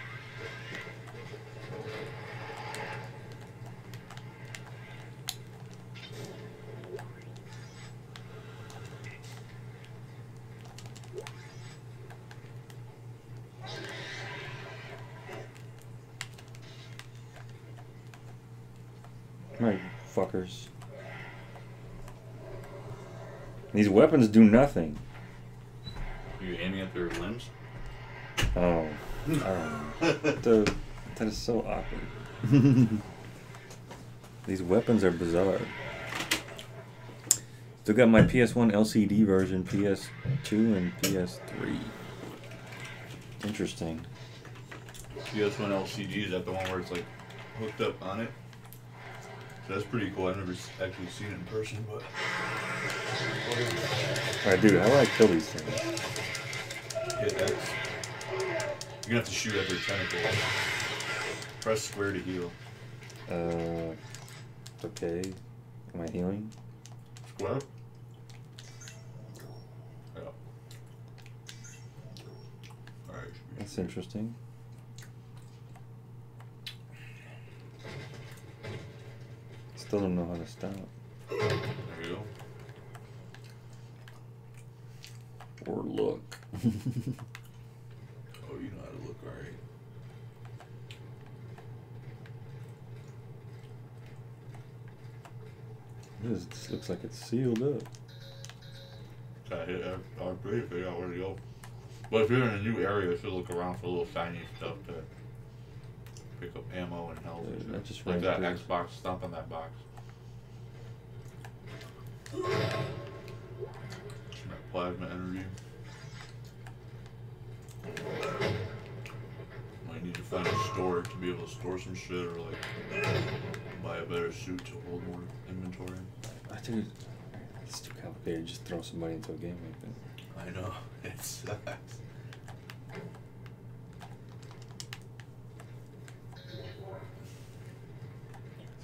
My fuckers. These weapons do nothing. Are you aiming at their limbs? Oh, I don't know. That is so awkward. These weapons are bizarre. Still got my PS1 LCD version, PS2, and PS3. Interesting. PS1 LCD, is that the one where it's like hooked up on it? So that's pretty cool. I've never actually seen it in person, but. Alright, dude, how do I kill these things? Hit X. You're gonna have to shoot at their tentacles. Press square to heal. Okay. Am I healing? Square? Yeah. Alright. That's interesting. Still don't know how to stop. There you go. Or look. Oh, you know how to look, alright. This looks like it's sealed up. I hit R3 to figure out where to go. But if you're in a new area, you should look around for little shiny stuff to pick up ammo and health. I just Like ran that through. Xbox, stomp on that box. That plasma energy. Might need to find a store to be able to store some shit, or like buy a better suit to hold more inventory. I think it's too complicated. Just throw somebody into a game like that. I know, it sucks.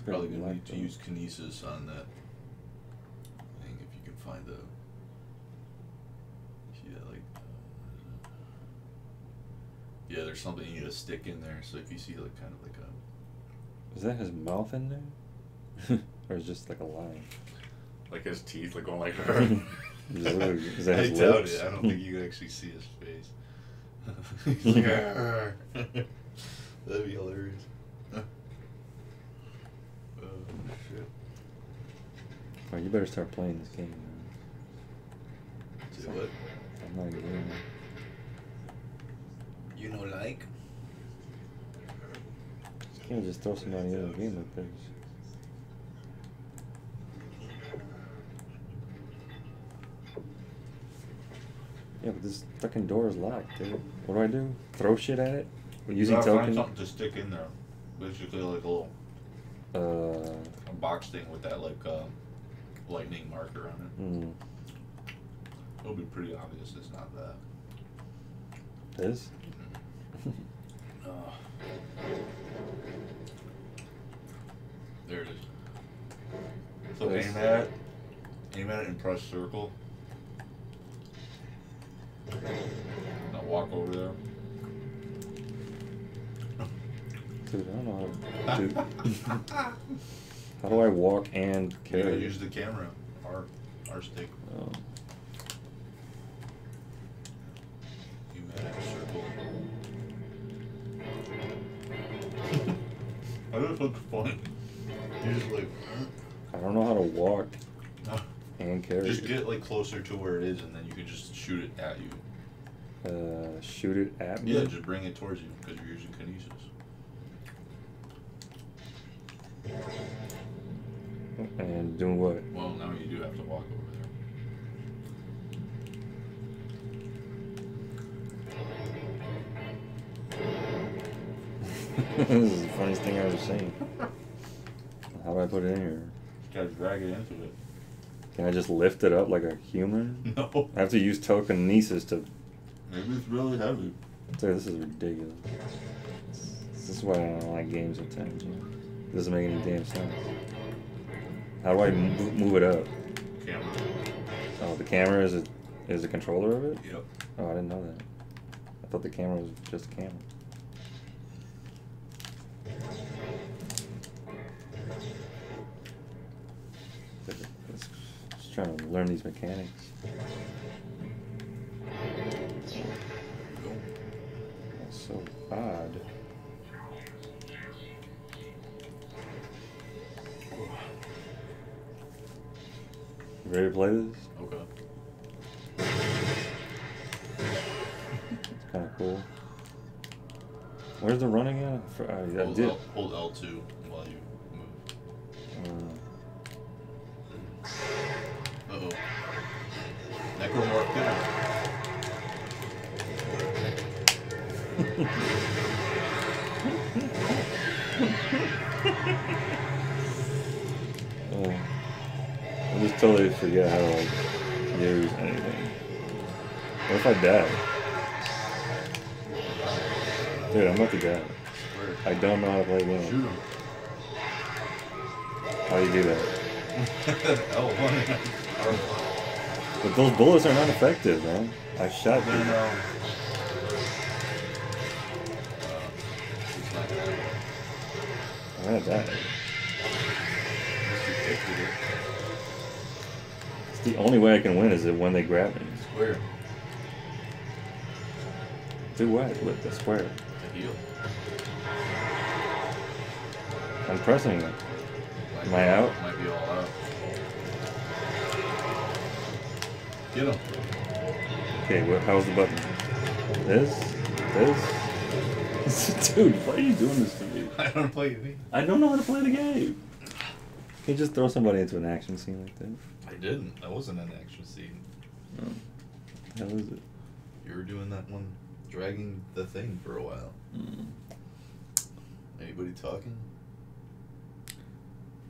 Probably gonna like need to those. use kinesis on that thing if you can find the. See that like. Yeah, there's something you need to stick in there. So if you see like kind of like a. Is that his mouth in there? Or is it just like a line? Like his teeth, like going like. Is that I his doubt lips? it. I don't think you can actually see his face. He's like, "Arr." That'd be hilarious. Oh shit! Oh, you better start playing this game. Man. Say what? I'm not a gamer. You know, like. You can't just throw somebody in a game like this. Yeah, but this fucking door is locked, dude. What do? Throw shit at it? We're using You gotta token? find something to stick in there. Basically, like a little a box thing with that like lightning marker on it. Mm. It'll be pretty obvious it's not that. This? There it is. So This? aim at it and press circle. Now walk over there. Dude, I don't know how to do. How do I walk and You carry? gotta use the camera. R stick. Oh. You made it circle. That just looks fun. You just like. I don't know how to walk No. and carry. Just get like closer to where it is, and then you can just shoot it at you. Shoot it at me? Yeah, just bring it towards you because you're using kinesis. And doing what? Well, now you do have to walk over there. This is the funniest thing I've ever seen. How do I put it in here? Just gotta drag it into it. Can I just lift it up like a human? No. I have to use telekinesis to. Maybe it's really heavy. Dude, this is ridiculous. This is why I don't like games sometimes. You know? It doesn't make any damn sense. How do I move it up? Camera. Oh, the camera is a controller of it? Yep. Oh, I didn't know that. I thought the camera was just a camera. Just trying to learn these mechanics. That's so odd. You ready to play this? Okay. It's kind of cool. Where's the running at? I did. Hold L2 while you move. Uh-oh. Necromorph killer. I just totally forget how to like use anything. What if I die? Dude, I'm about to die. I don't know how to play a game. Shoot him. How do you do that? L1. But those bullets are not effective, man. I shot Then, them. it's not gonna I'm gonna die. It's the only way I can win is when they grab me. Square. Do what with the square? To heal. I'm pressing it. Am I out? Might be all out. Get him. Okay, how's the button? This? Dude, why are you doing this to me? I don't play it. I don't know how to play the game. Can you just throw somebody into an action scene like that? I didn't. That wasn't an action scene. No. How is it? You were doing that one, dragging the thing for a while. Anybody talking?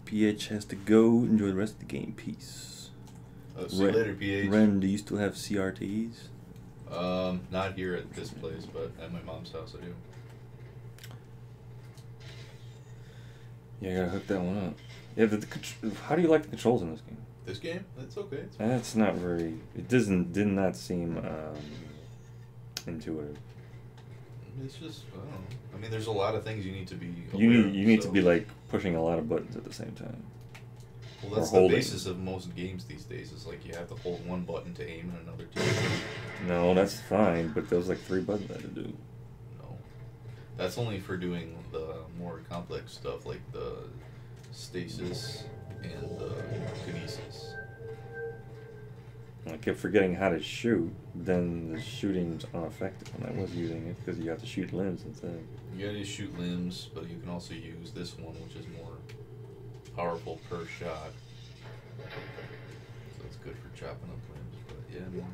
PH has to go. Enjoy the rest of the game. Peace. See you later, PH. Ren, do you still have CRTs? Not here at this place, but at my mom's house I do. Yeah, I gotta hook that one up. Yeah, how do you like the controls in this game? This game? It's okay. It's That's not very. It did not seem intuitive. It's just, I don't know. I mean, there's a lot of things you need to be You aware need of, to so- be like pushing a lot of buttons at the same time. Well, that's or the holding. basis of most games these days. Is like you have to hold one button to aim and another to. No, that's fine, but there's like 3 buttons I had to do. No, that's only for doing the more complex stuff like the stasis and the kinesis. I kept forgetting how to shoot, then the shooting's unaffected when I was using it because you have to shoot limbs instead. You gotta shoot limbs, but you can also use this one, which is more powerful per shot. So it's good for chopping up limbs. But yeah, man.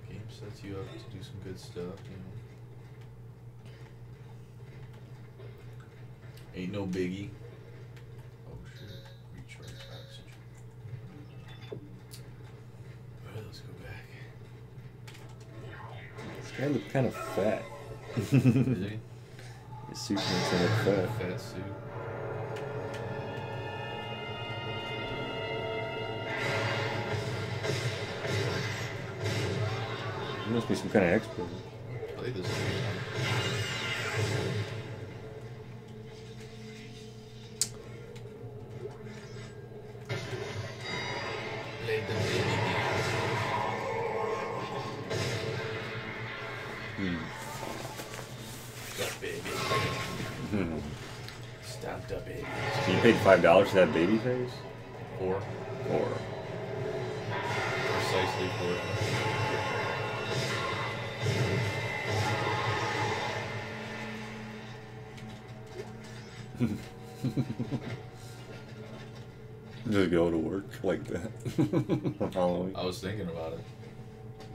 Game sets you up to do some good stuff, you know. Ain't no biggie. Oh shit. Recharge oxygen. Alright, let's go back. This guy looked kind of fat. Is he? His suit makes him look fat. Fat suit. He must be some kind of expert. Play this game. Play the baby Hmm. Stop baby. Hmm. Stop the baby. So you paid $5 for that baby face? 4. Or Precisely 4. just go to work like that on Halloween. I was thinking about it.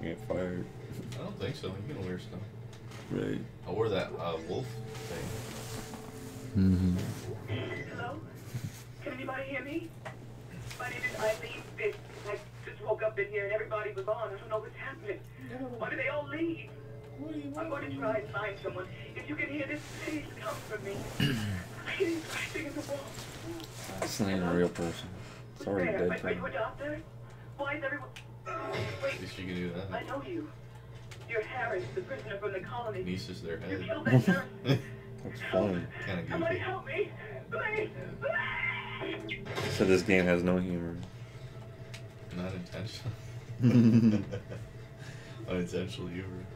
You get fired. I don't think so. You can wear stuff. Right. I wore that wolf thing. Mm-hmm. Hello? Can anybody hear me? My name is Eileen Fisk. I just woke up in here and everybody was on. I don't know what's happening. Why do they all leave? I'm going to try and find someone. If you can hear this, please come for me. I hear you crashing in the wall. It's not even a real person. It's already Where? dead. Are you a doctor? Why is everyone... Wait, At least you can do I that. know you. You're Harris, the prisoner from the colony. Nieces their You head. killed that nurse. That's funny. Kind of Somebody goofy. help me. Please. Please. So this game has no humor. Not intentional. Unintentional humor.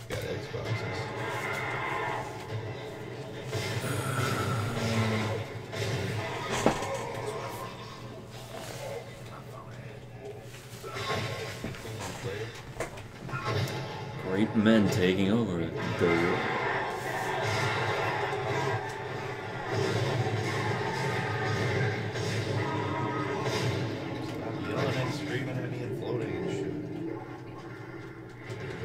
Got Xboxes. Great men taking over the world. Stop yelling and screaming at me and floating and shit. There it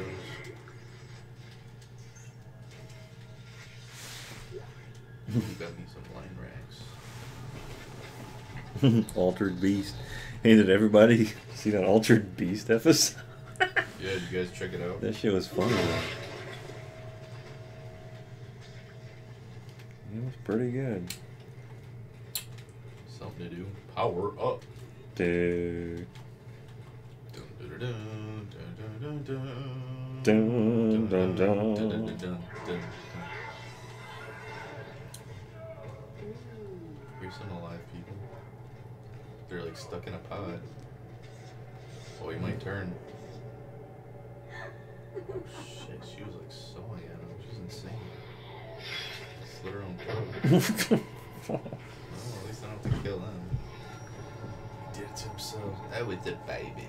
goes. Got me some line racks. Altered Beast. Hey, did everybody see that Altered Beast episode? Yeah, did you guys check it out? That shit was funny. Though. It was pretty good. Something to do. Power up. Dude. Dun, dun, dun, dun, dun, Dun, dun, dun, dun, dun. dun, dun. Here's some alive people. They're like stuck in a pod. Oh, he might turn. Oh shit, she was like sewing at him. She's insane. Slit her own throat. Oh, at least I don't have to kill him. He did it to himself. That was the baby.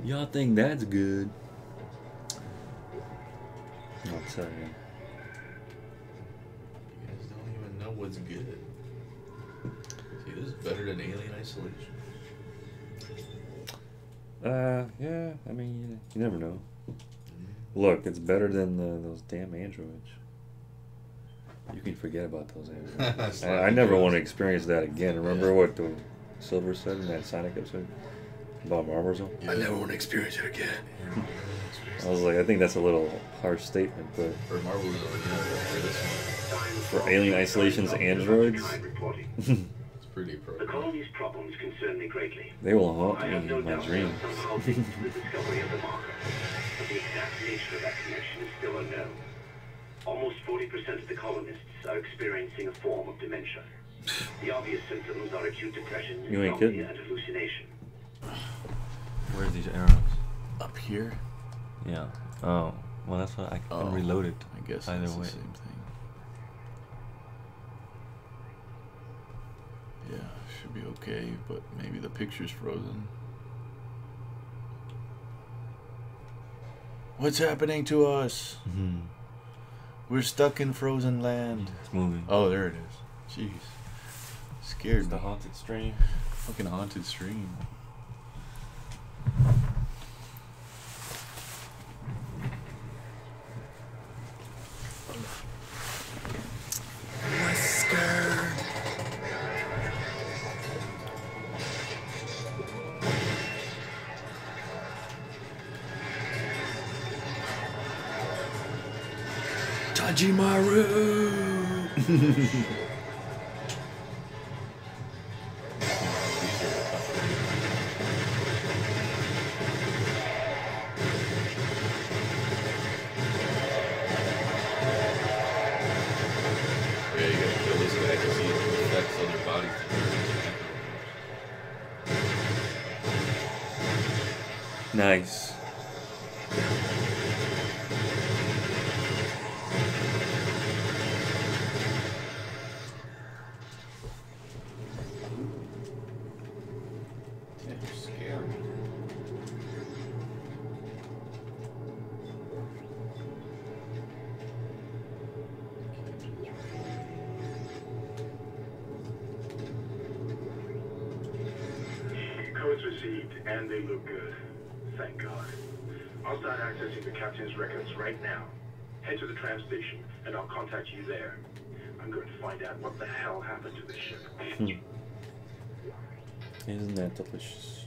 Y'all think that's good? I'll tell you. You guys don't even know what's good. See, this is better than Alien Isolation. Yeah, I mean, you never know. Look, it's better than those damn androids. You can forget about those androids. I never want to experience that again. Remember what the Silver said in that Sonic episode about Marvel. Yeah. I never want to experience it again. I was like, I think that's a little harsh statement, but For Marvel, yeah, for this one, for Alien Isolation's androids, it's pretty The appropriate. colony's problems concern me greatly. they will haunt I me have no in my doubt dreams. that somehow linked to the discovery of the marker. But the exact nature of that connection is still unknown. Almost 40% of the colonists are experiencing a form of dementia. The obvious symptoms are acute depression, You ain't insomnia, kidding. and hallucination. Where's these arrows? Up here, Yeah. Oh. Well, that's what I can Oh. reload it. I guess Either it's way. the same thing. Yeah, should be okay, but maybe the picture's frozen. What's happening to us? Mm-hmm. We're stuck in frozen land. It's moving. Oh, there it is. Jeez. Scared It's the me. haunted stream. Fucking haunted stream. Tajimaru! Yeah, you gotta kill this guy because he affects other bodies. Nice. Damn, scary. Codes received, and they look good. Thank God. I'll start accessing the captain's records right now. Head to the tram station, and I'll contact you there. I'm going to find out what the hell happened to the ship. Isn't that delicious?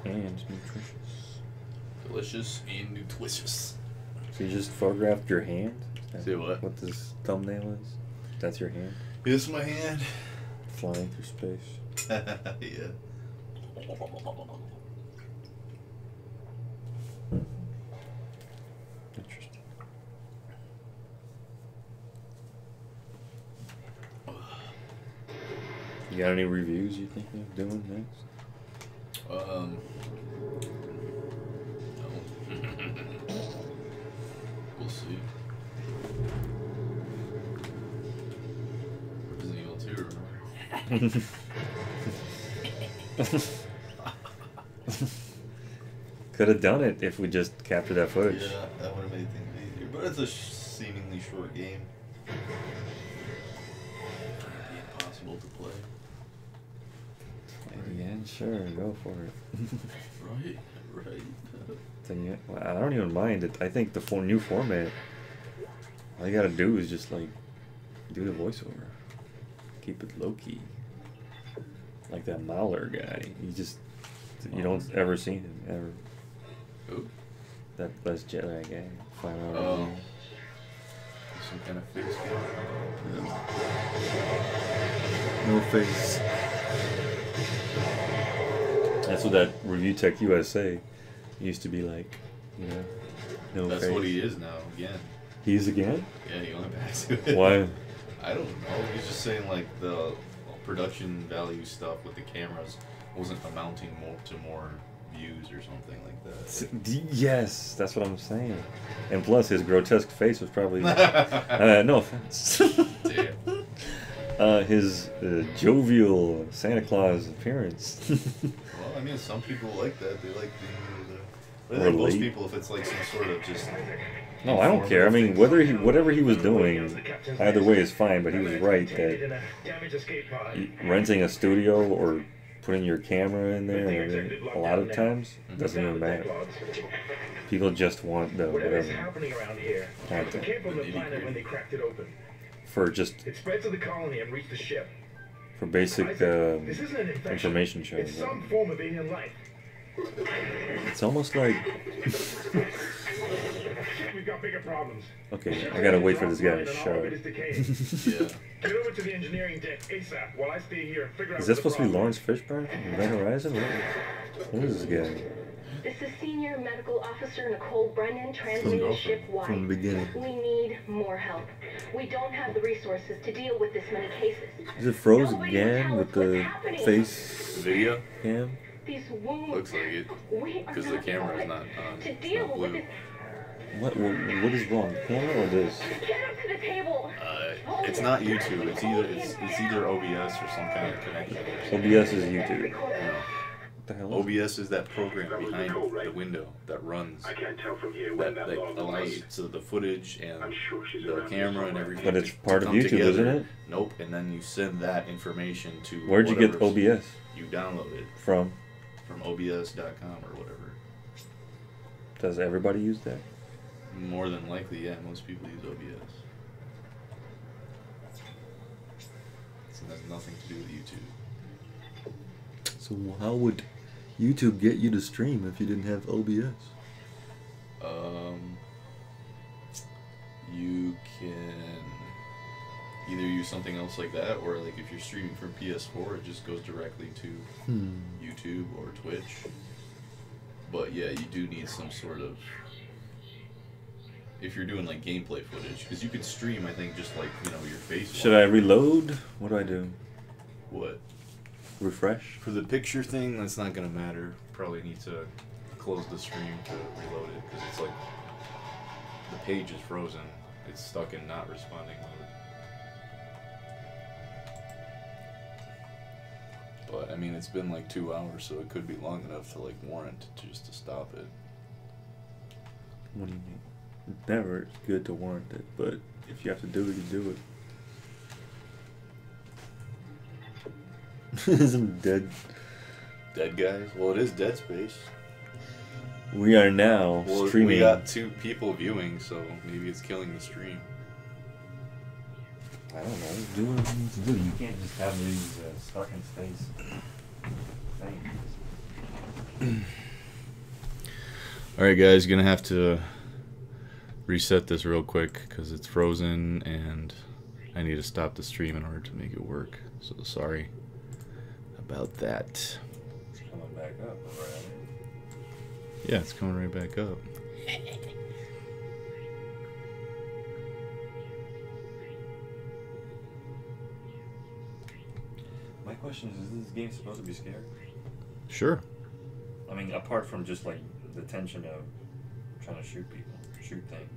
And nutritious. Delicious and nutritious. So you just photographed your hand? Is that Say what? What this thumbnail is? That's your hand? Here's my hand. Flying through space. Yeah. Interesting. You got any reviews you think of doing next? No. We'll see. Resident Evil 2, remember? Could have done it if we just captured that footage. Yeah, that would have made things easier. But it's a seemingly short game. It'd be impossible to play. Yeah, sure, go for it. Right, right. Then well, I don't even mind it. I think the new format, all you gotta do is just like do the voiceover, keep it low key, like that Mauler guy. You don't ever see him ever. Who? That Les Jedi guy. Final Oh. review. Some kind of face game. No face. That's what that Review Tech USA used to be like, you know. No That's face. what he is now, again. He's again? Yeah, he went back to it. Why? I don't know. He's just saying like the production value stuff with the cameras wasn't amounting to more views or something like that. Yes, that's what I'm saying. And plus, his grotesque face was probably no offense. Damn. His jovial Santa Claus appearance. Well, I mean, some people like that. They like the. I Or think most late. people, if it's like some sort of just. No, I don't care. I mean, whatever he was doing, either way is fine. But he was right that renting a studio or putting your camera in there, a lot of times doesn't even matter. People just want the whatever content Came from the planet when they cracked it open. for just It spread to the colony and reached the ship. For basic This isn't an infection. information sharing. It's some form of alien life. It's almost like. We've got bigger problems. Okay, I gotta wait for this guy to show. Yeah. Get over to the engineering deck ASAP while I stay here and figure out. Is that supposed to be Lawrence Fishburne from Event Horizon? What is this guy? This is Senior Medical Officer Nicole Brennan transmitting ship-wide. From the beginning. We need more help. We don't have the resources to deal with this many cases. Is it froze Nobody again will with tell us the what's happening. face Video? cam? These wounds. Looks like it. We are Because the not camera's equipped not to it's deal not with blue. this. What is wrong? The camera or this? Get up to the table. It's not YouTube. It's either OBS or some kind of connection. OBS is YouTube. No. What the hell? OBS is that program behind the window that runs I can't tell from here when that that long allows was. you to the footage and I'm sure she's the around camera and here everything. But it's to part of come YouTube, together. isn't it? Nope. And then you send that information to. Where'd you get whatever's- OBS You download it from? from OBS.com or whatever. Does everybody use that? More than likely, yeah. Most people use OBS. So it has nothing to do with YouTube. So how would YouTube get you to stream if you didn't have OBS? You can either use something else like that, or like if you're streaming from PS4, it just goes directly to YouTube or Twitch. But yeah, you do need some sort of, if you're doing like gameplay footage, because you could stream, I think, just like, you know, your face. Should I reload? What do I do? What? Refresh? For the picture thing, that's not gonna matter. Probably need to close the stream to reload it, because it's like the page is frozen. It's stuck in not responding mode. But I mean, it's been like 2 hours, so it could be long enough to like warrant just to stop it. What do you mean? It's never good to warrant it, but if you have to do it, you do it. Some dead. Dead guys? Well, it is Dead Space. We are now Well, streaming. we got 2 people viewing, so maybe it's killing the stream. I don't know. Do what you need to do. You can't just have these stuck in space things. Alright guys, gonna have to reset this real quick because it's frozen and I need to stop the stream in order to make it work. So sorry about that. It's coming back up, right? Yeah, it's coming right back up. My question is this game supposed to be scary? Sure. I mean, apart from just like the tension of trying to shoot people, shoot things.